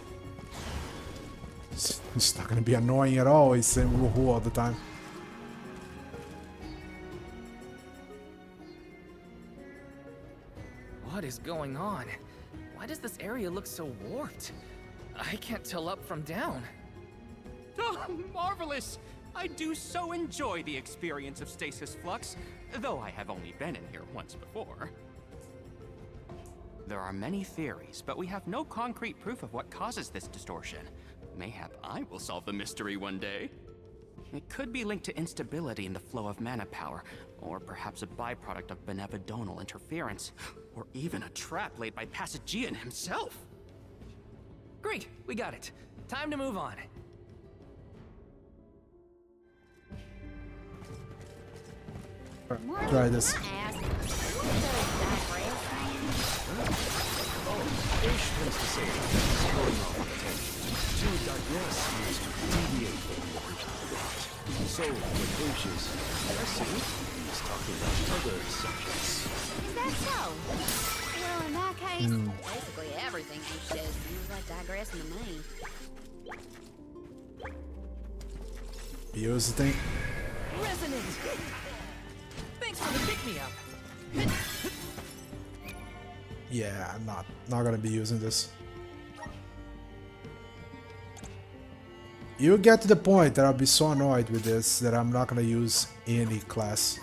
It's not gonna be annoying at all, he's saying woohoo all the time. What is going on? Why does this area look so warped? I can't tell up from down. Oh, marvelous! I do so enjoy the experience of stasis flux, though I have only been in here once before. There are many theories, but we have no concrete proof of what causes this distortion. Mayhap I will solve the mystery one day. It could be linked to instability in the flow of mana power, or perhaps a byproduct of benevodonal interference, or even a trap laid by Passagian himself. Great, we got it. Time to move on. Try this. Ask. Ish tends to say that throwing off attention. To digress means to deviate from the original plot. So, when Ish is digressing, he's talking about other subjects. Is that so? Well, in that case, basically everything he says seems like digressing to me. Use the thing. Resonant! Thanks for the pick-me-up. Yeah, I'm not gonna be using this. You get to the point that I'll be so annoyed with this that I'm not gonna use any class.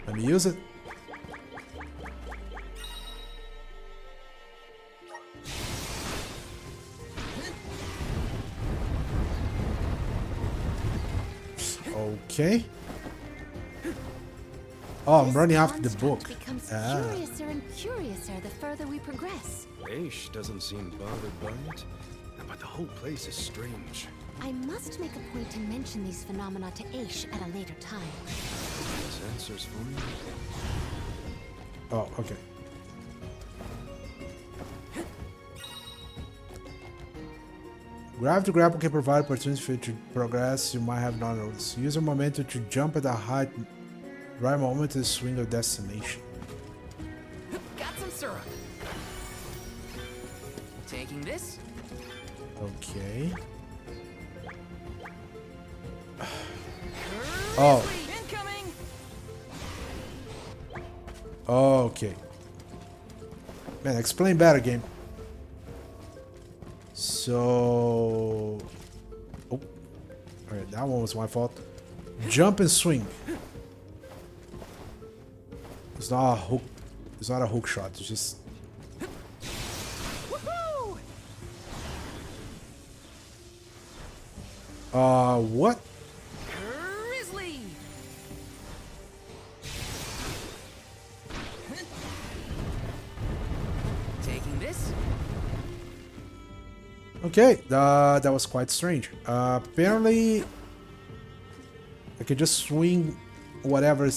Let me use it. Okay. Oh, I'm running after the book. Becomes curiouser and curiouser the further we progress. Aish doesn't seem bothered by it, but the whole place is strange. I must make a point to mention these phenomena to Aish at a later time. Has answers for me? Oh, okay. Gravity grapple can provide opportunities for you to progress you might have not noticed. Use your momentum to jump at the right moment to swing your destination. Got some syrup. Taking this. Okay. Oh. Incoming. Okay. Man, explain better, game. So... Oh. Alright, that one was my fault. Jump and swing. It's not a hook. It's not a hook shot. It's just... What? Grizzly. Taking this. Okay, that was quite strange. Apparently, I can just swing whatever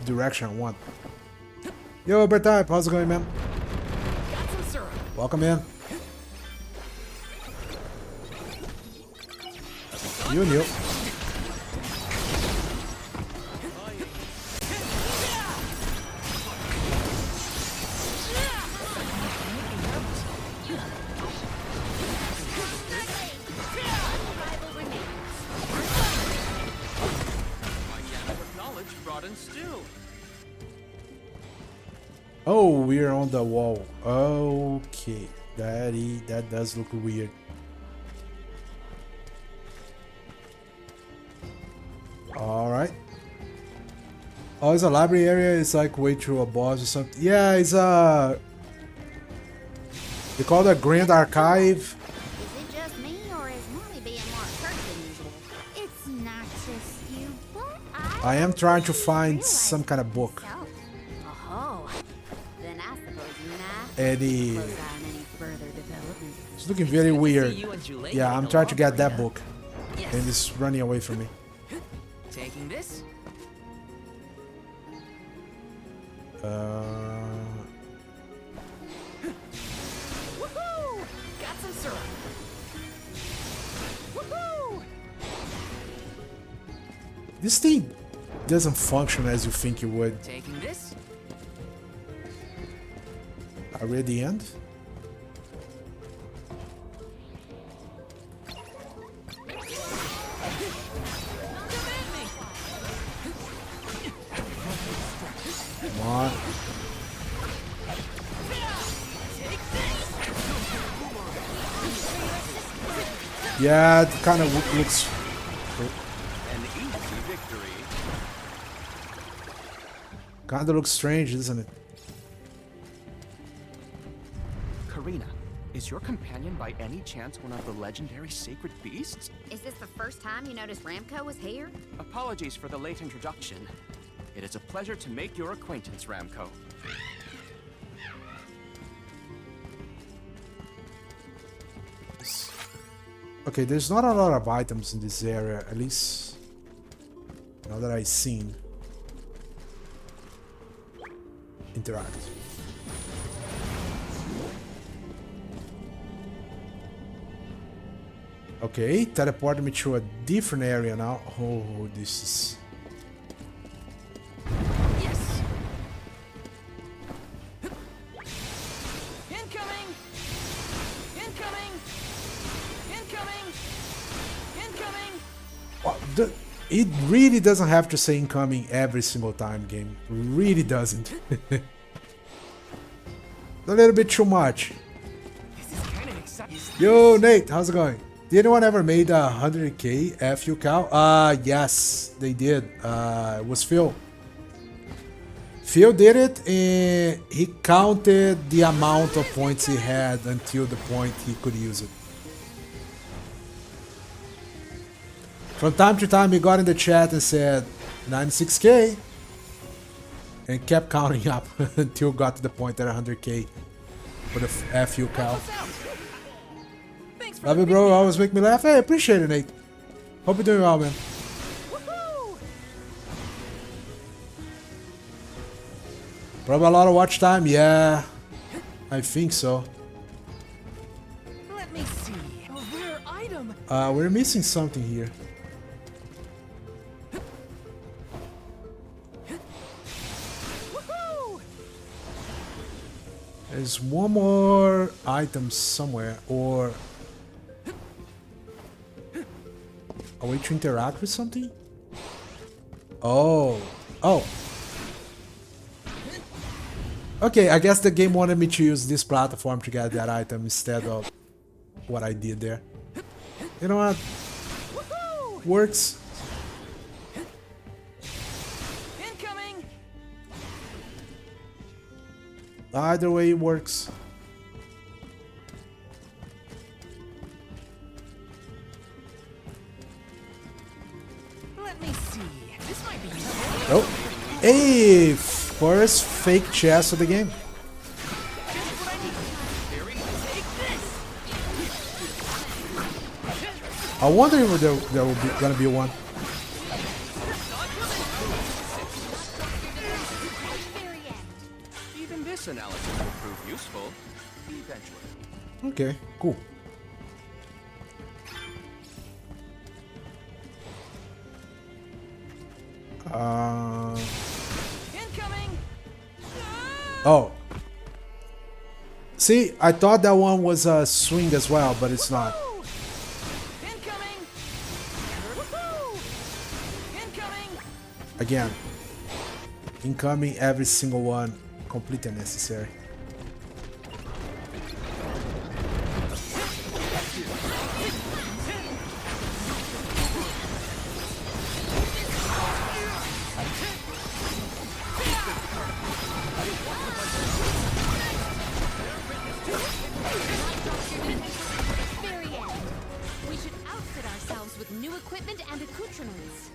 direction I want. Yo, Bertype, how's it going, man? Got some syrup. Welcome in. You knew. Oh, we're on the wall. Okay, that does look weird. All right. Oh, it's a library area. It's like way through a boss or something. Yeah, it's a. They call it a Grand Archive. Is it just me, or is Molly being more curt than usual? It's not just you, but I am trying to find some kind of book. Oh, then I suppose not. Eddie. Close eye on any further developments. It's looking very weird. you and Juliet Yeah, getting I'm trying to along, get that Karina. book. Yes. And it's running away from me. Taking this? Woohoo! Got some syrup. Woohoo! This thing doesn't function as you think it would. Taking this? Are we at the end? Come on. Yeah, it kind of looks. An easy victory. Kind of looks strange, isn't it? Karina, is your companion by any chance one of the legendary sacred beasts? Is this the first time you noticed Ramco was here? Apologies for the late introduction. It is a pleasure to make your acquaintance, Ramco. Okay, there's not a lot of items in this area, at least now that I've seen. Interact. Okay, teleported me to a different area now. Oh, this is... Yes. Incoming! Incoming! Incoming! Incoming! Well, it really doesn't have to say incoming every single time, game. Really doesn't. A little bit too much. This is kind of exciting. Yo, Nate, how's it going? Did anyone ever made a 100k FU cow? Yes, they did. It was Phil. Phil did it, and he counted the amount of points he had until the point he could use it. From time to time, he got in the chat and said 96k, and kept counting up until got to the point at 100k for the FU cow. Love it, bro. Always make me laugh. Hey, appreciate it, Nate. Hope you're doing well, man. Probably a lot of watch time. Yeah, I think so. Let me see. A rare item. We're missing something here. Woohoo! There's one more item somewhere, or a way to interact with something? Oh. Oh. Okay, I guess the game wanted me to use this platform to get that item instead of what I did there. You know what? Works. Incoming! Either way it works. Let me see. This might be useful. Oh. Hey, first fake chest of the game. I wonder if there will be gonna be one. Even this analysis will prove useful eventually. Okay, cool. Incoming! Oh. See, I thought that one was a swing as well, but it's not. Incoming! Woohoo! Incoming! Again. Incoming every single one. completely unnecessary. Very end. We should outfit ourselves with new equipment and accoutrements.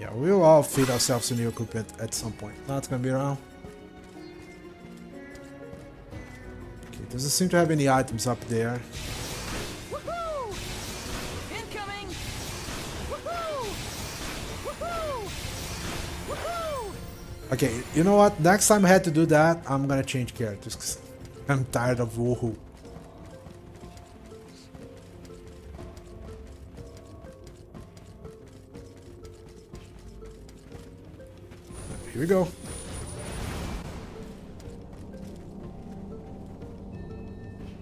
Yeah, we'll all feed ourselves to new equipment at some point. Not gonna be around. Okay, doesn't seem to have any items up there. Woohoo! Incoming! Woohoo! Woohoo! Woohoo! Okay, you know what? Next time I had to do that, I'm gonna change characters because I'm tired of woohoo. Here we go.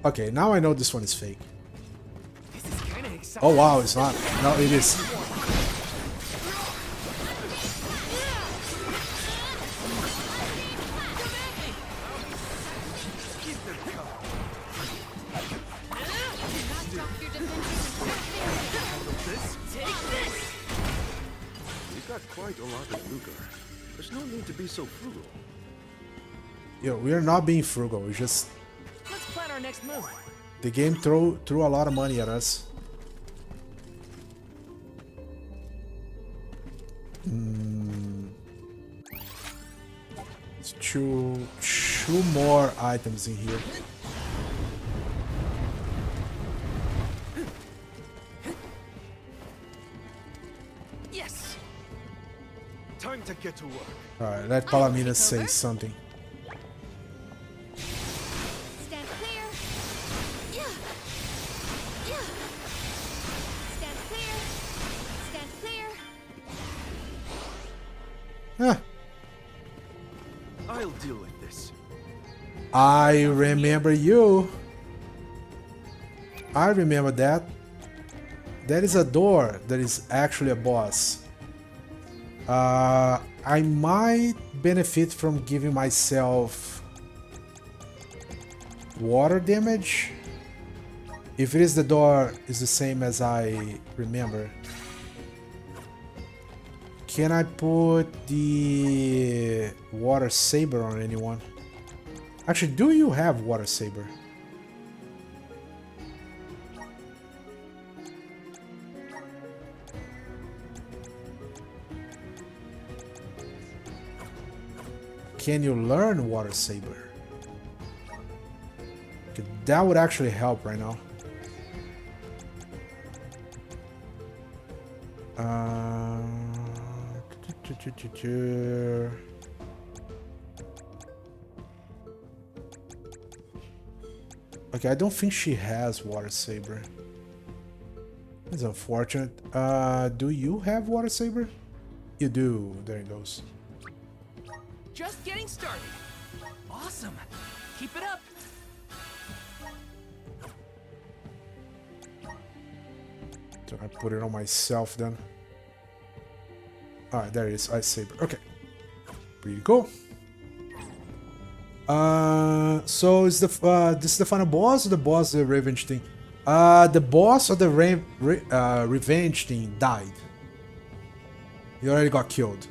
Okay, now I know this one is fake. This is kind of exciting. Oh wow, it's not. No, it is. We've got quite a lot of lucre. There's no need to be so frugal. Yo, we are not being frugal. We just Let's plan our next move. the game threw a lot of money at us. It's two more items in here. Yes. Time to get to work. Alright, let Palamina say something. Stand clear. Yeah. Yeah. Stand clear. Stand clear. Huh. I'll deal with this. I remember you. I remember that. There is a door that is actually a boss. I might benefit from giving myself water damage. If it is the door is the same as I remember. Can I put the water saber on anyone? Actually, do you have water saber? Can you learn water saber? Okay, that would actually help right now. Okay, I don't think she has water saber. That's unfortunate. Do you have water saber? You do. There it goes. Just getting started. Awesome. Keep it up. Do I put it on myself then? Alright, there it is. Ice saber. Okay. Pretty cool. So is the this is the final boss or the boss of the revenge thing? The boss of the revenge thing died. He already got killed.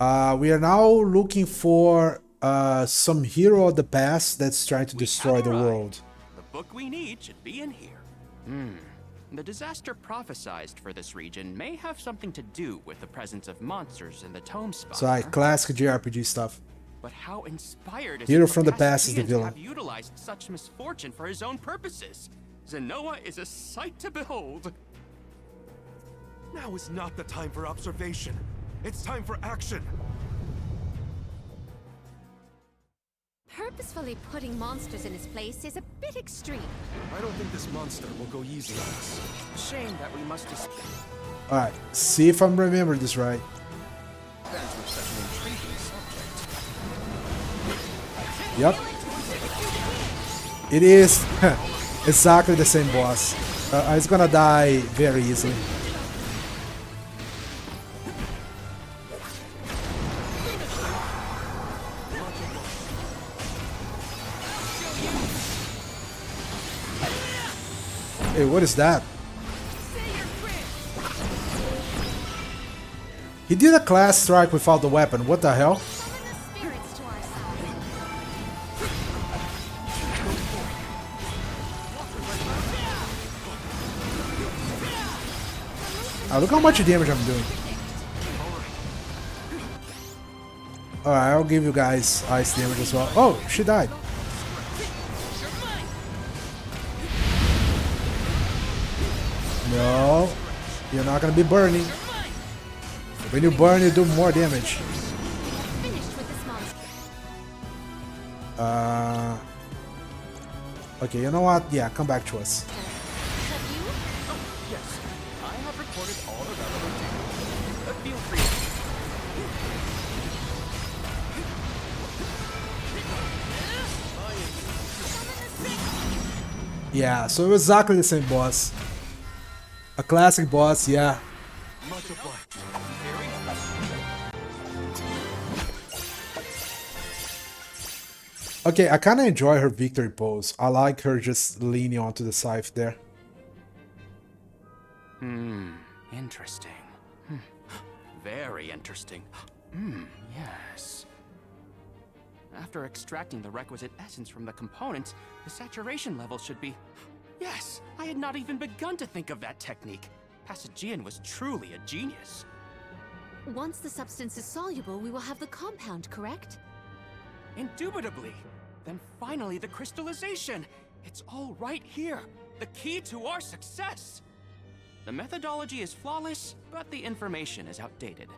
We are now looking for some hero of the past that's trying to destroy the world. The book we need should be in here. The disaster prophesized for this region may have something to do with the presence of monsters in the Tome Spire. So classic JRPG stuff. But how inspired is Hero it for from the past is the Passagian to villain. have utilized such misfortune for his own purposes? Zenoa is a sight to behold. Now is not the time for observation. It's time for action. Purposefully putting monsters in his place is a bit extreme. I don't think this monster will go easy on us. Shame that we must dispense Alright, see if I'm remembering this right. with such an intriguing subject. Yep. It is exactly the same boss. It's gonna die very easily. Hey, what is that? He did a class strike without the weapon. What the hell? Look how much damage I'm doing. Alright, I'll give you guys ice damage as well. Oh, she died. No, you're not gonna be burning. When you burn, you do more damage. Okay, you know what? Yeah, come back to us. Yes, I have recorded all the relevant data. Feel free. Yeah, so it was exactly the same boss. A classic boss, yeah. Much obliged. Okay, I kind of enjoy her victory pose. I like her just leaning onto the scythe there. Interesting. Very interesting. Yes. After extracting the requisite essence from the components, the saturation level should be... Yes, I had not even begun to think of that technique. Passagian was truly a genius. Once the substance is soluble, we will have the compound, correct? Indubitably. Then finally the crystallization. It's all right here. The key to our success. The methodology is flawless, but the information is outdated.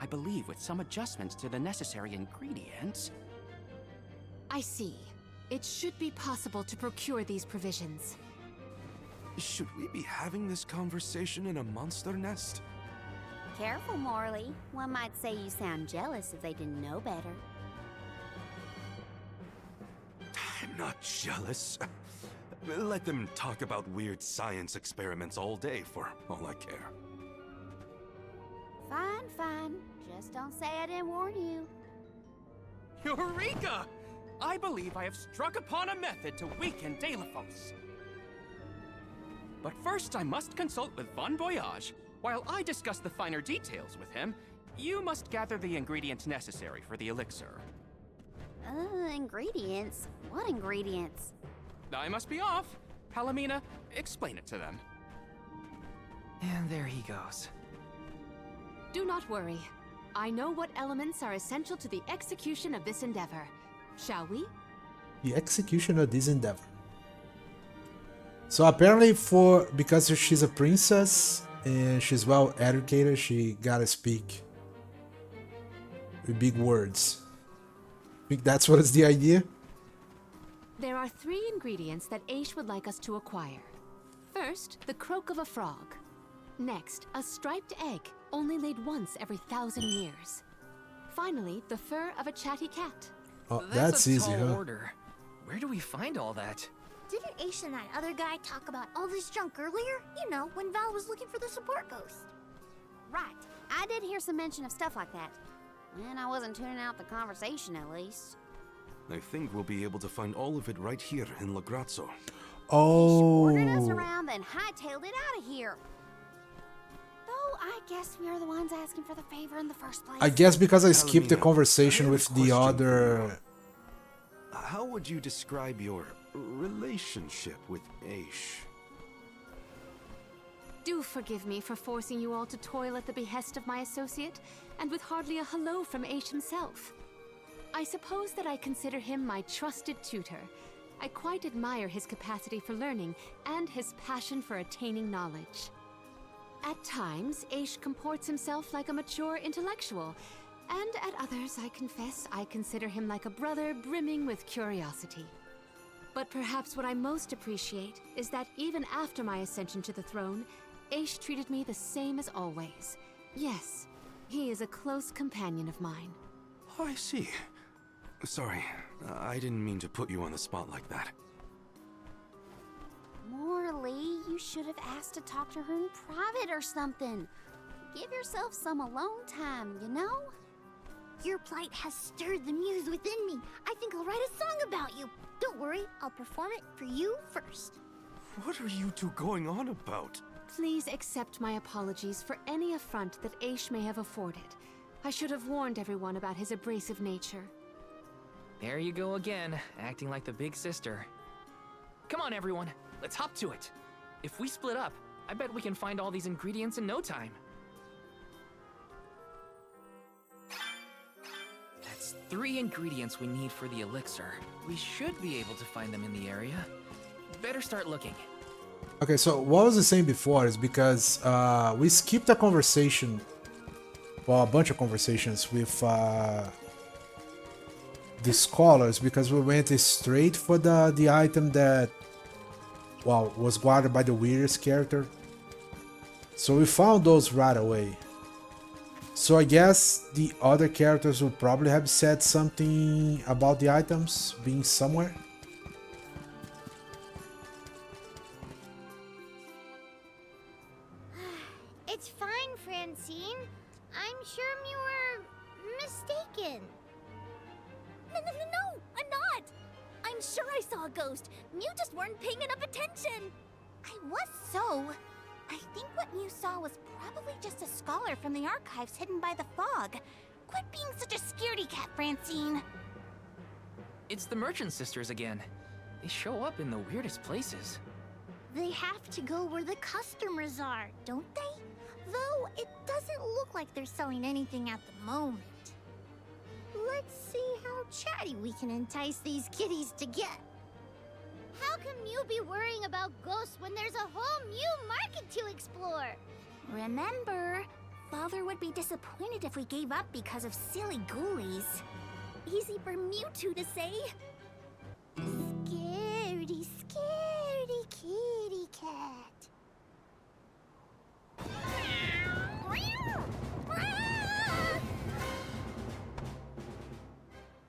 I believe with some adjustments to the necessary ingredients... I see. It should be possible to procure these provisions. Should we be having this conversation in a monster nest? Careful, Morley. One might say you sound jealous if they didn't know better. I'm not jealous. Let them talk about weird science experiments all day for all I care. Fine, fine. Just don't say I didn't warn you. Eureka! I believe I have struck upon a method to weaken Deilephos. But first I must consult with Bon Voyage. While I discuss the finer details with him, you must gather the ingredients necessary for the elixir. Ingredients? What ingredients? I must be off. Palomina, explain it to them. And there he goes. Do not worry. I know what elements are essential to the execution of this endeavor. Shall we? The execution of this endeavor. So apparently because she's a princess and she's well educated, she gotta speak with big words. I think that's what is the idea. There are 3 ingredients that Aish would like us to acquire. First, the croak of a frog. Next, a striped egg, only laid once every 1,000 years. Finally, the fur of a chatty cat. Oh, that's easy, a tall huh? order. Where do we find all that? Didn't Aish and that other guy talk about all this junk earlier? You know, when Val was looking for the support ghost. Right. I did hear some mention of stuff like that. And I wasn't tuning out the conversation, at least. I think we'll be able to find all of it right here in Lagrazzo. Ordered us Oh, around, then hightailed it out of here. Though I guess we are the ones asking for the favor in the first place. I guess because I skipped the Palomina, conversation I have with a the question other. How would you describe your relationship with Aish? Do forgive me for forcing you all to toil at the behest of my associate, and with hardly a hello from Aish himself. I suppose that I consider him my trusted tutor. I quite admire his capacity for learning and his passion for attaining knowledge. At times, Aish comports himself like a mature intellectual, and at others, I confess, I consider him like a brother brimming with curiosity. But perhaps what I most appreciate is that even after my ascension to the throne, Aish treated me the same as always. Yes, he is a close companion of mine. Oh, I see. Sorry, I didn't mean to put you on the spot like that. Morley, you should have asked to talk to her in private or something. Give yourself some alone time, you know? Your plight has stirred the muse within me. I think I'll write a song about you. Don't worry, I'll perform it for you first. What are you two going on about? Please accept my apologies for any affront that Aish may have afforded. I should have warned everyone about his abrasive nature. There you go again, acting like the big sister. Come on, everyone, let's hop to it. If we split up, I bet we can find all these ingredients in no time. That's 3 ingredients we need for the elixir. We should be able to find them in the area. Better start looking. Okay, so what I was saying before is because we skipped a conversation, well, a bunch of conversations with the scholars because we went straight for the item that, well, was guarded by the weirdest character. So we found those right away. So I guess the other characters will probably have said something about the items being somewhere. It's fine, Francine. I'm sure you were mistaken. No, I'm not! I'm sure I saw a ghost. You just weren't paying enough attention. I was so. I think what you saw was probably just a scholar from the archives hidden by the fog. Quit being such a scaredy cat, Francine. It's the Merchant Sisters again. They show up in the weirdest places. They have to go where the customers are, don't they? Though it doesn't look like they're selling anything at the moment. Let's see how chatty we can entice these kitties to get. How can you be worrying about ghosts when there's a whole new market to explore? Remember, Father would be disappointed if we gave up because of silly ghoulies. Easy for Mewtwo to say. Scaredy, scaredy kitty cat.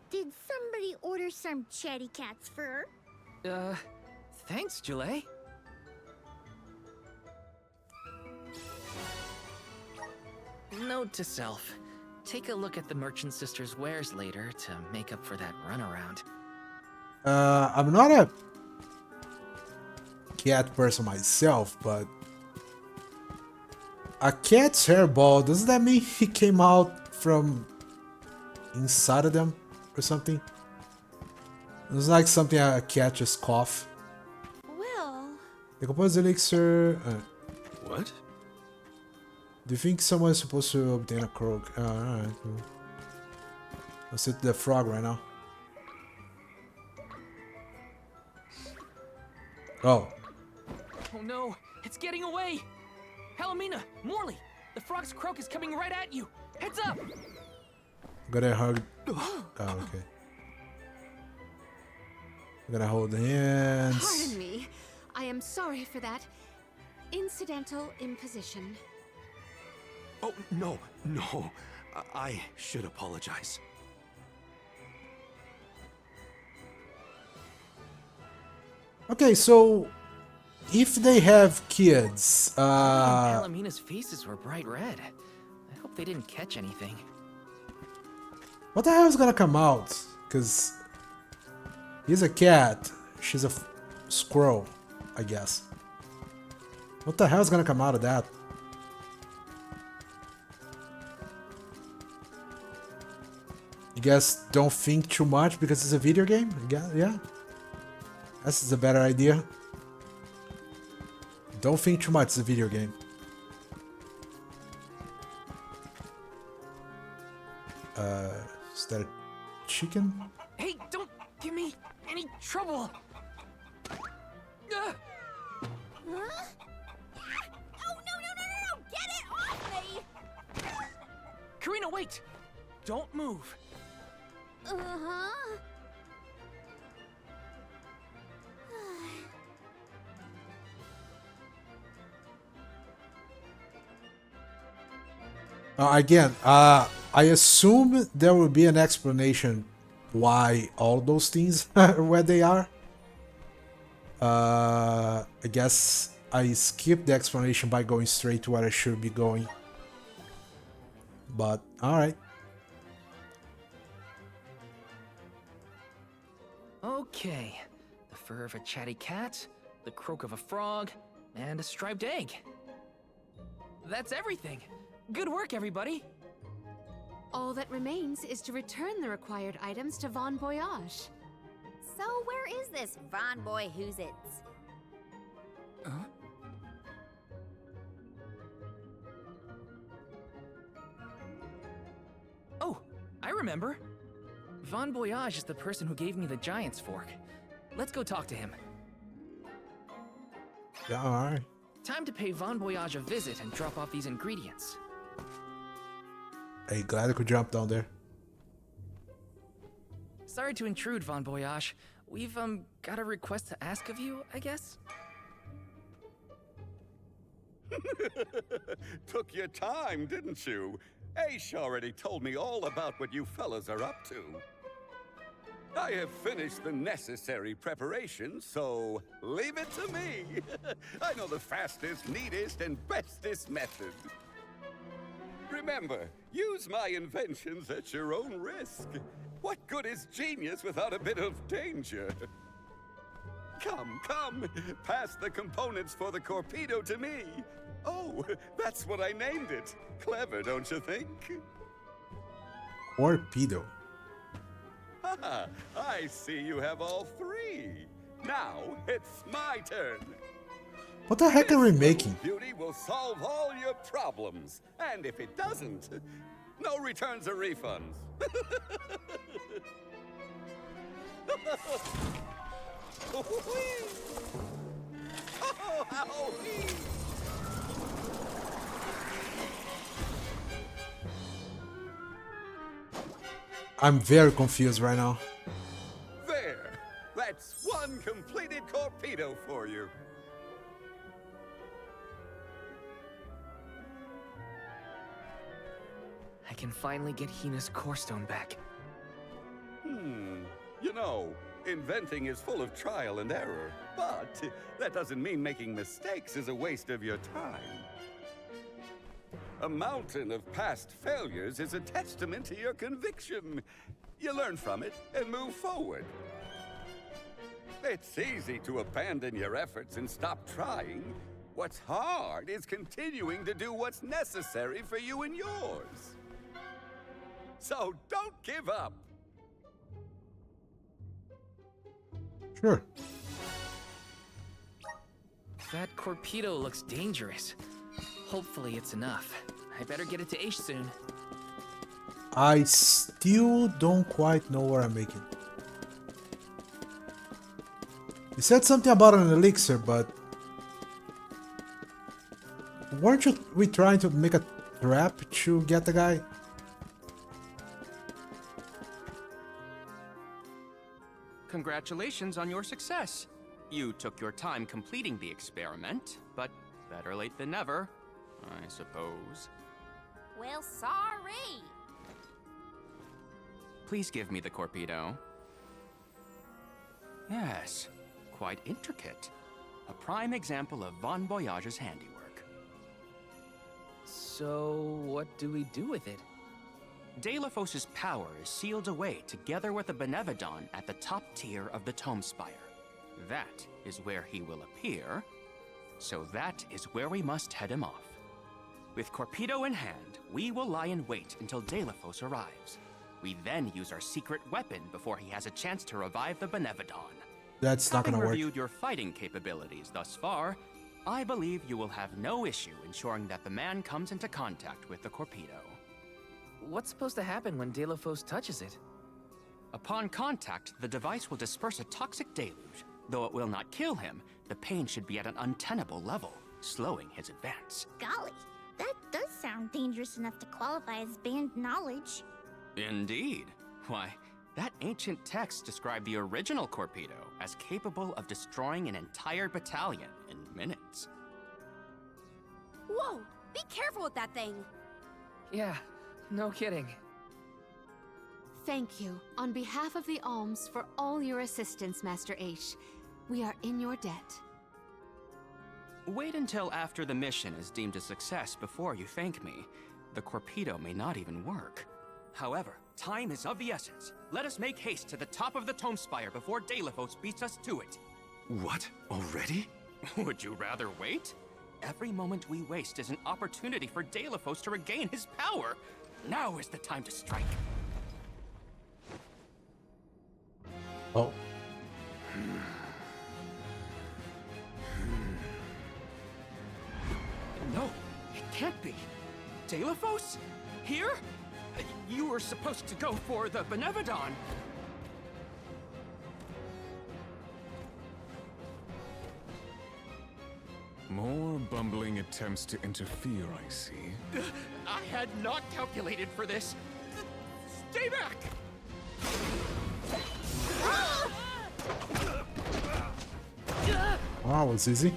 Did somebody order some chatty cat's fur? Thanks, Julie. Note to self. Take a look at the Merchant Sisters' wares later to make up for that runaround. I'm not a cat person myself, but a cat's hairball, doesn't that mean he came out from inside of them or something? It's like something a cat just cough. Well... Decompose elixir... What? Do you think someone is supposed to obtain a croak? Alright. Let's hit the frog right now. Oh. Oh no, it's getting away! Palomina, Morley, the frog's croak is coming right at you! Heads up! Gotta hug. Oh, okay. I'm gonna hold the hands. Pardon me. I am sorry for that incidental imposition. Oh, no, no. I should apologize. Okay, so if they have kids, Palomina's faces were bright red. I hope they didn't catch anything. what the hell is gonna come out? Because he's a cat, she's a squirrel, I guess. What the hell is gonna come out of that? You guys don't think too much because it's a video game? Yeah? This is a better idea. Don't think too much, it's a video game. Is that a chicken? Hey, don't give me any trouble! Huh? Oh, no! Get it off me! Karina, wait! Don't move! Uh-huh. Again, I assume there will be an explanation why all those things are where they are. I guess I skipped the explanation by going straight to where I should be going. But, alright. Okay. The fur of a chatty cat, the croak of a frog, and a striped egg. That's everything. Good work, everybody. All that remains is to return the required items to Von Voyage. So where is this Von Boy Who's-Its? Oh, I remember. Von Voyage is the person who gave me the Giant's Fork. Let's go talk to him. Yeah, alright. Time to pay Von Voyage a visit and drop off these ingredients. Hey, glad I could jump down there. Sorry to intrude, Von Voyage. We've, got a request to ask of you, I guess? Took your time, didn't you? Aish already told me all about what you fellas are up to. I have finished the necessary preparations, so leave it to me. I know the fastest, neatest, and bestest method. Remember, use my inventions at your own risk. What good is genius without a bit of danger? Come, pass the components for the Corpedo to me. Oh, that's what I named it. Clever, don't you think? Torpedo. Haha, I see you have all three. Now, it's my turn. What the heck are we making? Beauty will solve all your problems. And if it doesn't, no returns or refunds. I'm very confused right now. There! That's one completed Corpedo for you. I can finally get Hina's core stone back. You know, inventing is full of trial and error, but that doesn't mean making mistakes is a waste of your time. A mountain of past failures is a testament to your conviction. You learn from it and move forward. It's easy to abandon your efforts and stop trying. What's hard is continuing to do what's necessary for you and yours. So don't give up. Sure. That Corpedo looks dangerous. Hopefully it's enough. I better get it to Aish soon. I still don't quite know what I'm making. You said something about an elixir, but weren't we trying to make a trap to get the guy? Congratulations on your success. You took your time completing the experiment, but better late than never, I suppose. Well, sorry. Please give me the Corpedo. Yes, quite intricate. A prime example of Von Voyage's handiwork. So, what do we do with it? Delafos's power is sealed away together with the Benevodon at the top tier of the Tome Spire. That is where he will appear, so that is where we must head him off. With Corpedo in hand, we will lie in wait until Delafos arrives. We then use our secret weapon before he has a chance to revive the Benevodon. That's not gonna Having work. reviewed your fighting capabilities thus far, I believe you will have no issue ensuring that the man comes into contact with the Corpedo. What's supposed to happen when Delafos touches it? Upon contact, the device will disperse a toxic deluge. Though it will not kill him, the pain should be at an untenable level, slowing his advance. Golly, that does sound dangerous enough to qualify as banned knowledge. Indeed. Why, that ancient text described the original Corpedo as capable of destroying an entire battalion in minutes. Whoa! Be careful with that thing! Yeah, no kidding. Thank you, on behalf of the Alms, for all your assistance, Master Aish. We are in your debt. Wait until after the mission is deemed a success before you thank me. The Corpedo may not even work. However, time is of the essence. Let us make haste to the top of the Tome Spire before Delafos beats us to it. What? Already? Would you rather wait? Every moment we waste is an opportunity for Dalephos to regain his power. Now is the time to strike. Oh. No, it can't be. Dalephos? Here? You were supposed to go for the Benevodon. More bumbling attempts to interfere, I see. I had not calculated for this. Stay back! Wow, it was easy.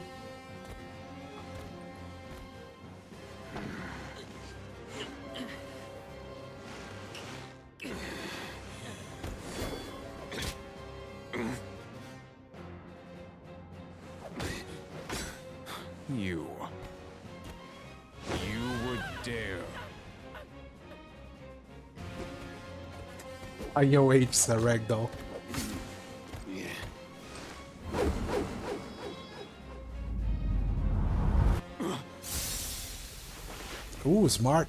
You would dare. IOH is a ragdoll. Ooh, smart.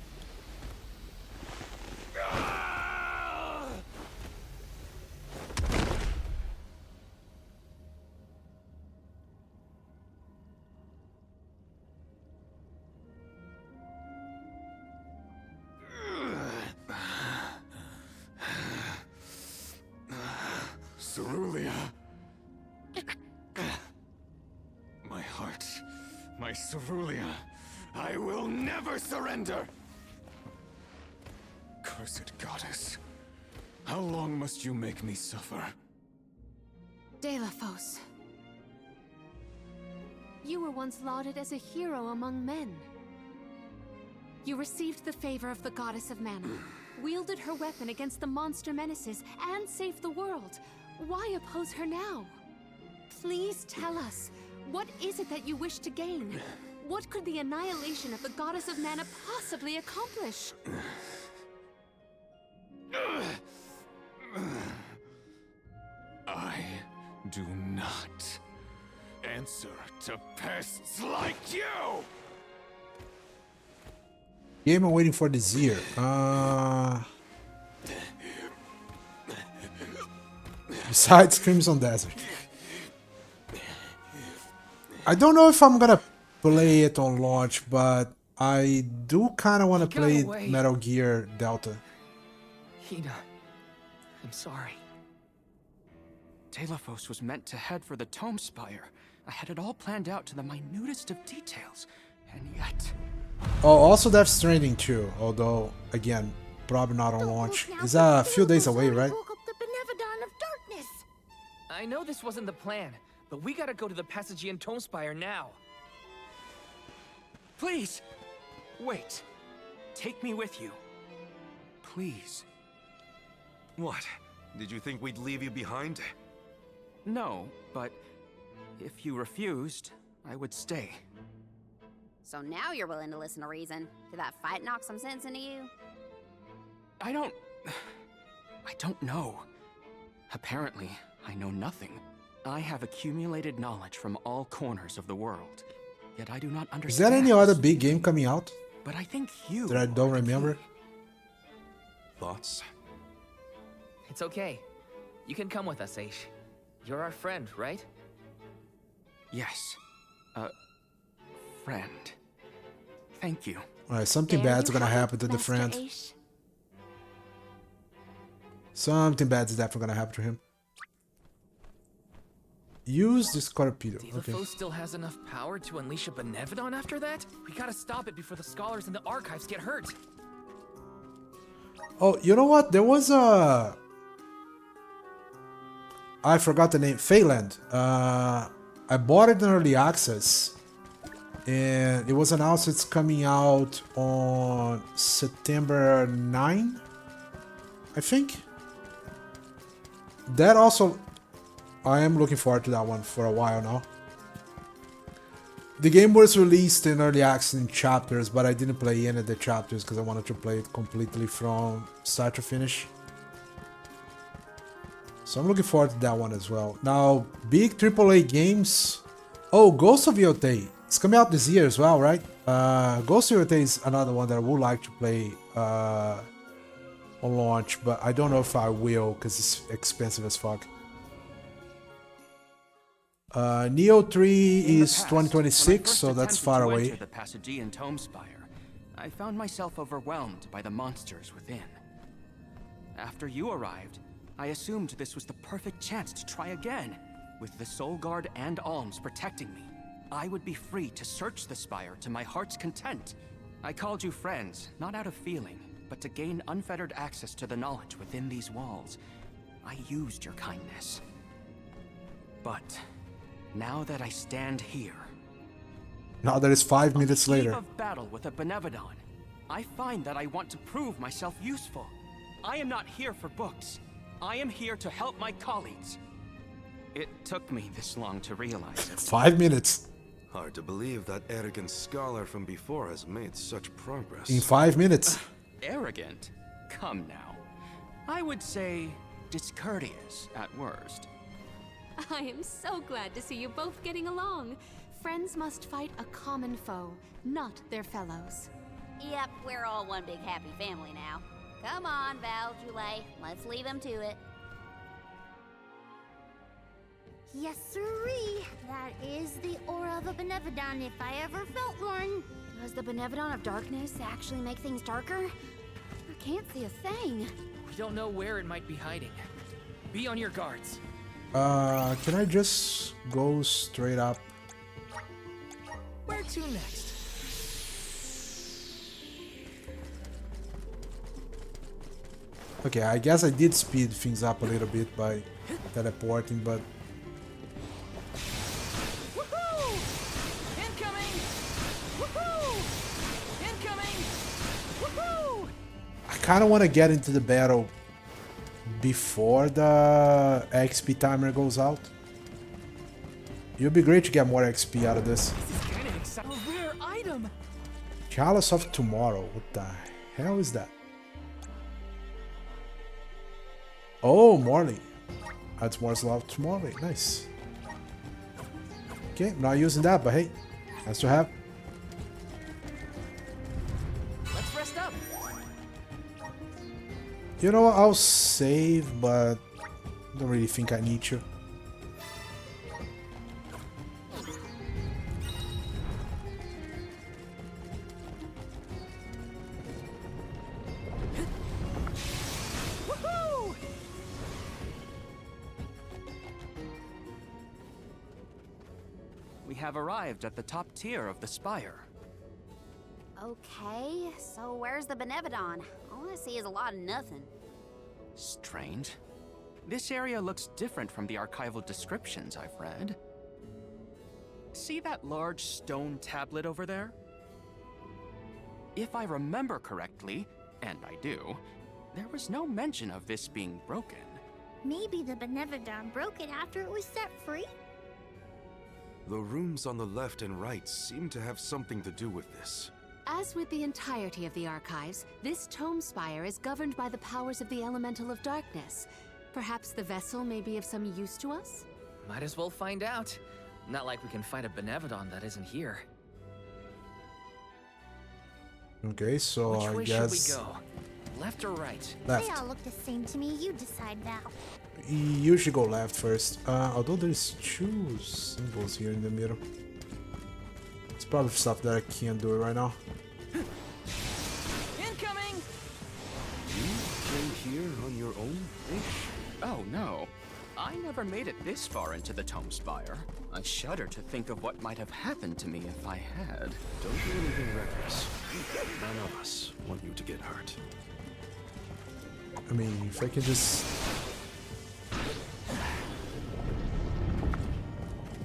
Cerulia. My heart. My Cerulia. I will never surrender! Cursed goddess. How long must you make me suffer? Dalephos. You were once lauded as a hero among men. You received the favor of the goddess of mana, wielded her weapon against the monster menaces, and saved the world. Why oppose her now? Please tell us, what is it that you wish to gain? What could the annihilation of the goddess of mana possibly accomplish? I do not answer to pests like you! Game I'm waiting for this year. Besides Crimson Desert. I don't know if I'm gonna play it on launch, but I do kind of want to play Metal Gear Delta. Hina, I'm sorry. Dalephos was meant to head for the Tome Spire. I had it all planned out to the minutest of details, and yet... Oh, also Death Stranding too, although, again, probably not on launch. It's a few days away, right? I know this wasn't the plan, but we gotta go to the Passagian Tome Spire now. Please! Wait. Take me with you. Please. What? Did you think we'd leave you behind? No, but if you refused, I would stay. So now you're willing to listen to reason. Did that fight knock some sense into you? I don't know. Apparently, I know nothing. I have accumulated knowledge from all corners of the world. Yet I do not understand. Is there any other big game coming out But I think you that I don't remember? Thoughts? It's okay. You can come with us, Aish. You're our friend, right? Yes. Friend. Thank you. Alright, something bad's gonna happen to the friend. Something bad is definitely gonna happen to him. Use the Scorpedo. Okay. Dalephos still has enough power to unleash a Benevodon after that? We gotta stop it before the scholars in the archives get hurt. Oh, you know what? There was a... I forgot the name. Phaland. I bought it in early access. And it was announced it's coming out on September 9, I think. That also... I am looking forward to that one for a while now. The game was released in early access in chapters, but I didn't play any of the chapters because I wanted to play it completely from start to finish. So I'm looking forward to that one as well. Now, big AAA games, Oh, Ghost of Yotei. It's coming out this year as well, right? Ghost of Yotei is another one that I would like to play on launch, but I don't know if I will because it's expensive as fuck. Neo 3 is 2026, so that's far away. The Passagean Tome Spire, I found myself overwhelmed by the monsters within. After you arrived, I assumed this was the perfect chance to try again. With the Soul Guard and Alms protecting me, I would be free to search the Spire to my heart's content. I called you friends, not out of feeling, but to gain unfettered access to the knowledge within these walls. I used your kindness. But now that I stand here, now that it's 5 minutes later, of battle with a Benevodon, I find that I want to prove myself useful. I am not here for books. I am here to help my colleagues. It took me this long to realize it. 5 minutes. Hard to believe that arrogant scholar from before has made such progress. In 5 minutes. Arrogant? Come now. I would say discourteous at worst. I am so glad to see you both getting along. Friends must fight a common foe, not their fellows. Yep, we're all one big happy family now. Come on, Val, Julie. Let's leave him to it. Yes, sirree. That is the aura of a Benevodon if I ever felt one. Does the Benevodon of Darkness actually make things darker? I can't see a thing. We don't know where it might be hiding. Be on your guards. Can I just go straight up? Where to next? Okay, I guess I did speed things up a little bit by teleporting, but Woohoo! Incoming! Woohoo! Incoming! Woohoo! I kind of want to get into the battle before the XP timer goes out. It would be great to get more XP out of this. This is kind of exciting. A rare item. Chalice of Tomorrow. What the hell is that? Oh, Morley. Adds more slot to Morley. Nice. Okay, I'm not using that, but hey, nice to have. Let's rest up. You know what? I'll save, but don't really think I need to. Woohoo! We have arrived at the top tier of the spire. Okay, so where's the Benevodon? All I see is a lot of nothing. Strange. This area looks different from the archival descriptions I've read. See that large stone tablet over there? If I remember correctly, and I do, there was no mention of this being broken. Maybe the Benevodon broke it after it was set free? The rooms on the left and right seem to have something to do with this. As with the entirety of the archives, this tome spire is governed by the powers of the Elemental of Darkness. Perhaps the vessel may be of some use to us? Might as well find out. Not like we can fight a Benevodon that isn't here. Okay, so Which I way guess should we go? Left or right? left. They all look the same to me. You decide, Val. You should go left first. Although there's two symbols here in the middle. It's probably stuff that I can't do right now. Incoming! You came here on your own, Ish? Oh no. I never made it this far into the Tome Spire. I shudder to think of what might have happened to me if I had. Don't do anything reckless. None of us want you to get hurt. I mean, if I can just...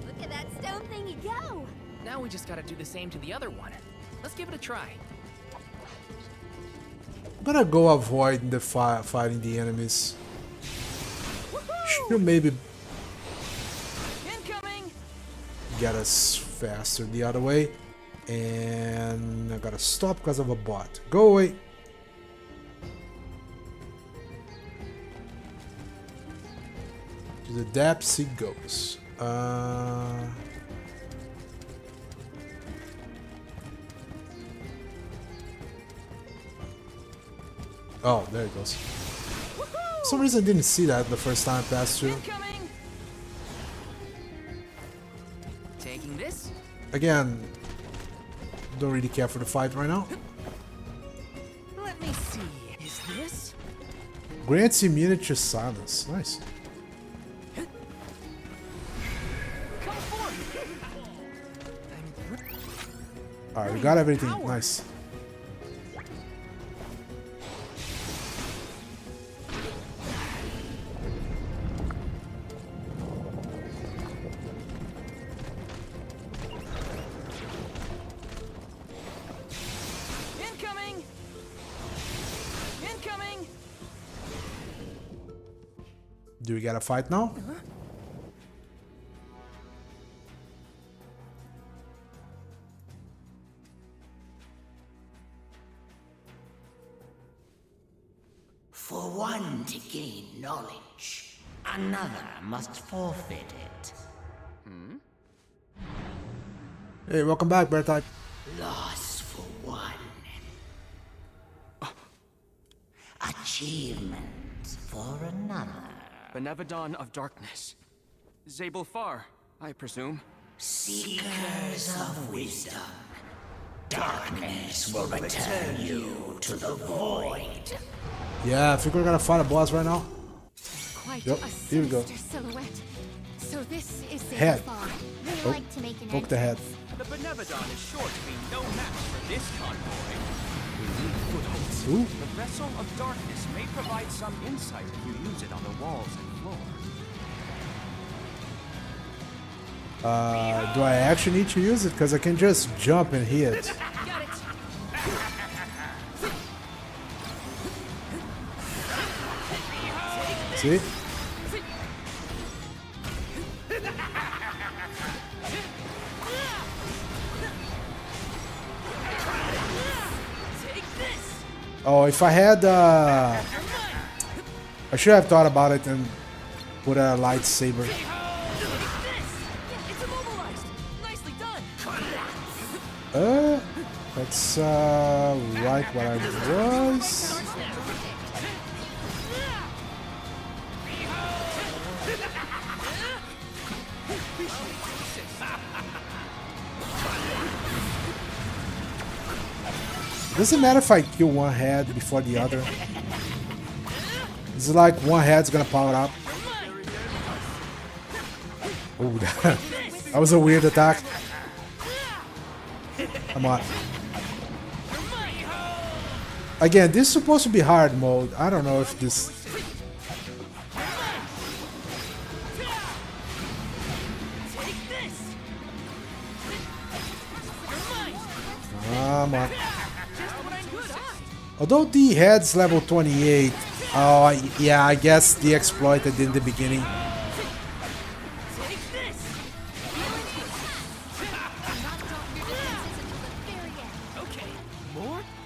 Look at that stone thingy go! Now we just gotta do the same to the other one. Let's give it a try. I'm gonna go avoid the fighting the enemies. Should maybe Incoming! get us faster the other way. And I gotta stop because of a bot. Go away. To the depths it goes. Oh, there it goes. For some reason I didn't see that the first time I passed through. Incoming. Taking this. Again, don't really care for the fight right now. Let me see. Is this? Grants immunity to silence. Nice. Come forth. Alright, we got everything. Nice. Incoming. Incoming. Do we get a fight now? For one to gain knowledge, another must forfeit it. Hey, welcome back, Bear Type. Loss for one. Achievement for another. Benevodon of Darkness. Zabel Far, I presume. Seekers of wisdom. Darkness will return you to the void. Yeah, I think we're gonna fight a boss right now. Quite Yep, a here we go. sinister silhouette. So this is Head. Far. They Oh, like to make an poke the head. The Benevodon is sure to be no match for this convoy. Ooh. The Vessel of Darkness may provide some insight if you use it on the walls and floor. Do I actually need to use it? Because I can just jump and hit. Got it. See? Take this. Oh, if I had, I should have thought about it and put a lightsaber. It's immobilized. Nicely done. That's, right what I was. Doesn't matter if I kill one head before the other. It's like one head's gonna power up. Oh, that was a weird attack. Come on. Again, this is supposed to be hard mode. I don't know if this... Come on. Although the head's level 28, oh yeah, I guess the exploit I did in the beginning.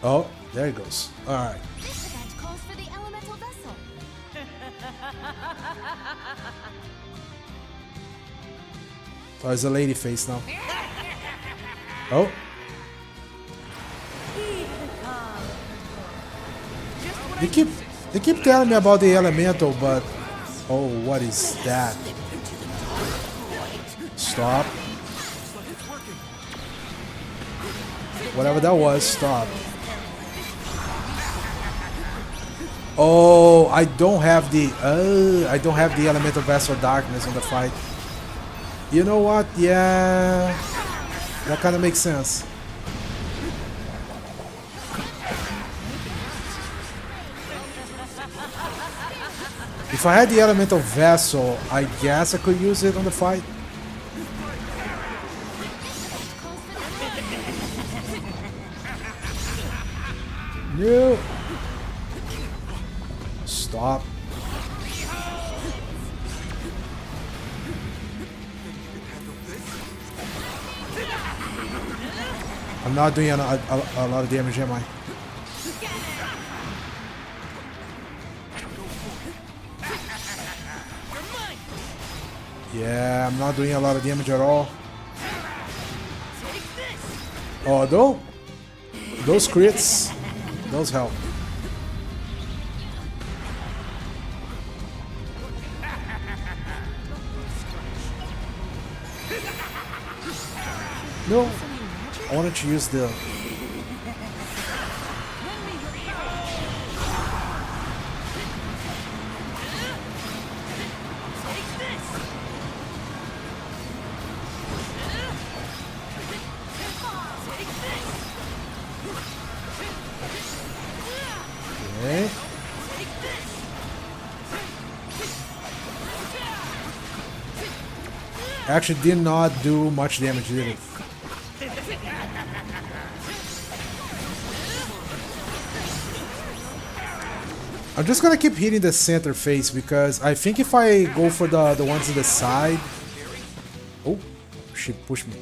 Oh, there it goes. Alright. This event calls for the elemental vessel. Oh, it's a lady face now. Oh. They keep telling me about the elemental, but oh, what is that? Stop. Whatever that was, stop. Oh, I don't have the elemental vessel darkness on the fight. You know what? Yeah, that kind of makes sense. If I had the elemental vessel, I guess I could use it on the fight. No. Stop. I'm not doing a lot of damage, am I? Yeah, I'm not doing a lot of damage at all. Although, those crits, those help. No, I wanted to use the. Okay. Actually, did not do much damage, did it? I'm just gonna keep hitting the center face because I think if I go for the ones on the side. Oh, she pushed me.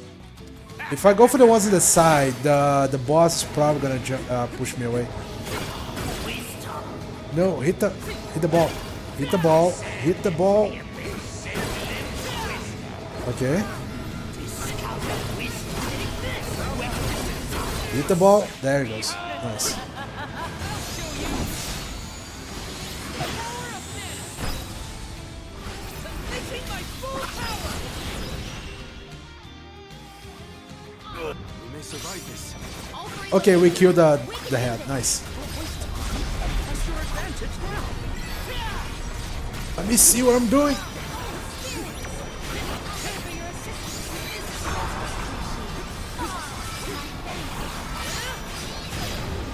If I go for the ones on the side, the boss is probably gonna push me away. No, hit the ball. Hit the ball. Hit the ball. Okay. Hit the ball. There it goes. Nice. We may survive this. Okay, we killed the head. Nice. Let me see what I'm doing.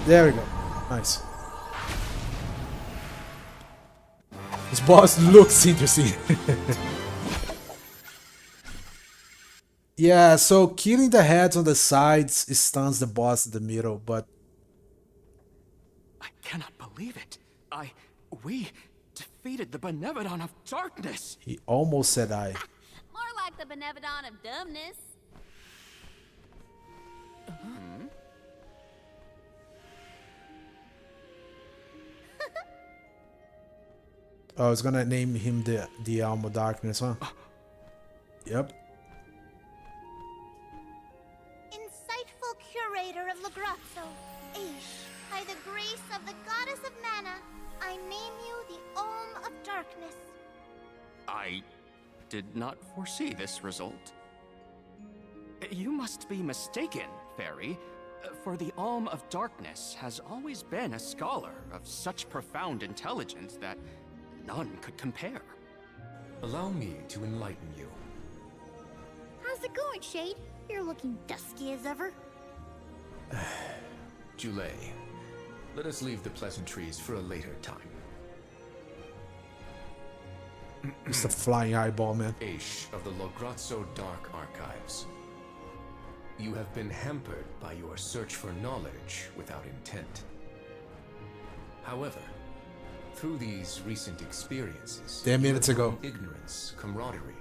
There we go. Nice. This boss looks interesting. Yeah, so killing the heads on the sides stuns the boss in the middle, but I cannot believe it. We defeated the Benevodon of Darkness. he almost said I. More like the Benevodon of dumbness. I was gonna name him the Alm of Darkness, huh? Yep. Insightful curator of Lagrazzo, Aish, by the grace of the goddess of mana, I name you the Alm of Darkness. I did not foresee this result. You must be mistaken, Fairy, for the Alm of Darkness has always been a scholar of such profound intelligence that none could compare. Allow me to enlighten you. How's it going, Shade? You're looking dusky as ever. Jule, let us leave the pleasantries for a later time. It's the flying eyeball, man. Aish of the Lograzzo Dark Archives. You have been hampered by your search for knowledge without intent. However, through these recent experiences, 10 minutes you have ago. grown ignorance, camaraderie,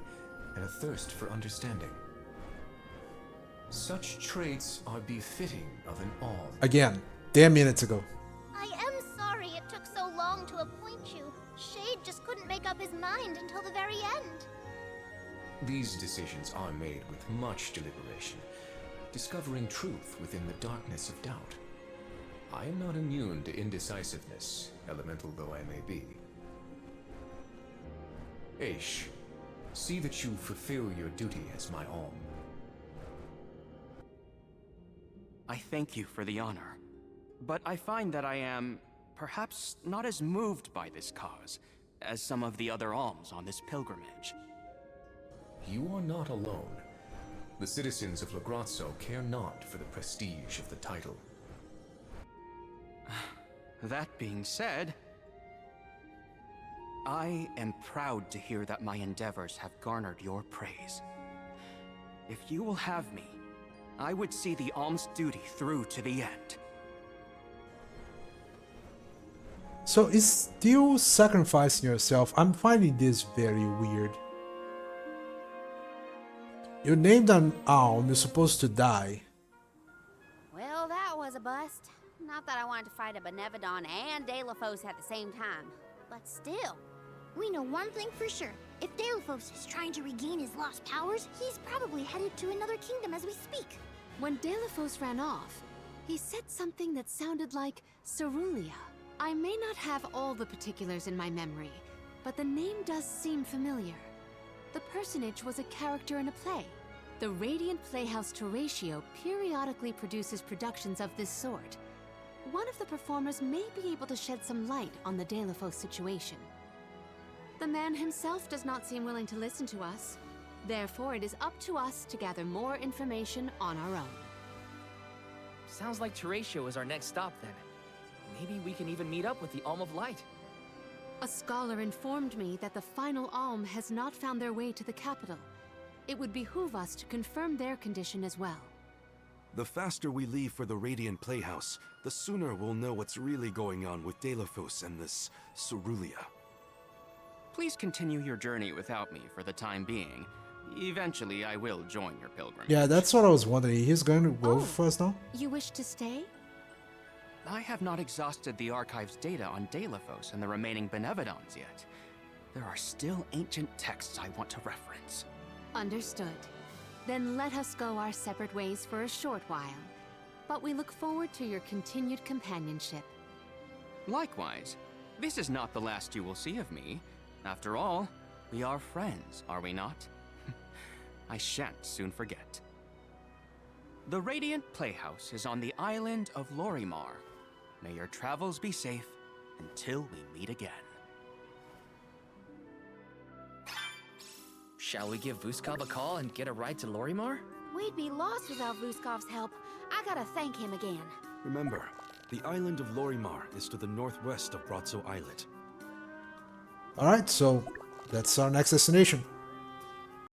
and a thirst for understanding. Such traits are befitting of an Alm. Again, 10 minutes ago. I am sorry it took so long to appoint you. Shade just couldn't make up his mind until the very end. These decisions are made with much deliberation, discovering truth within the darkness of doubt. I am not immune to indecisiveness, elemental though I may be. Aish, see that you fulfill your duty as my Alm. I thank you for the honor, but I find that I am perhaps not as moved by this cause as some of the other alms on this pilgrimage. You are not alone. The citizens of Lagrazzo care not for the prestige of the title. That being said, I am proud to hear that my endeavors have garnered your praise. If you will have me, I would see the alms duty through to the end. So is still sacrificing yourself? I'm finding this very weird. You're named an Alm, you're supposed to die. Well, that was a bust. Not that I wanted to fight a Benevodon and Deilephos at the same time, but still. We know one thing for sure. If Deilephos is trying to regain his lost powers, he's probably headed to another kingdom as we speak. When Deilephos ran off, he said something that sounded like Cerulia. I may not have all the particulars in my memory, but the name does seem familiar. The personage was a character in a play. The Radiant Playhouse Teratio periodically produces productions of this sort. One of the performers may be able to shed some light on the Delafos situation. The man himself does not seem willing to listen to us. Therefore, it is up to us to gather more information on our own. Sounds like Teratio is our next stop then. Maybe we can even meet up with the Alm of Light. A scholar informed me that the final Alm has not found their way to the capital. It would behoove us to confirm their condition as well. The faster we leave for the Radiant Playhouse, the sooner we'll know what's really going on with Delafos and this Cerulia. Please continue your journey without me for the time being. Eventually, I will join your pilgrimage. Yeah, that's what I was wondering. He's going to go for us now? You wish to stay? I have not exhausted the archive's data on Delafos and the remaining Benevodons yet. There are still ancient texts I want to reference. Understood. Then let us go our separate ways for a short while. But we look forward to your continued companionship. Likewise, this is not the last you will see of me. After all, we are friends, are we not? I shan't soon forget. The Radiant Playhouse is on the island of Lorimar. May your travels be safe until we meet again. Shall we give Vuskov a call and get a ride to Lorimar? We'd be lost without Vuskov's help. I gotta thank him again. Remember, the island of Lorimar is to the northwest of Bratzo Islet. Alright, so that's our next destination.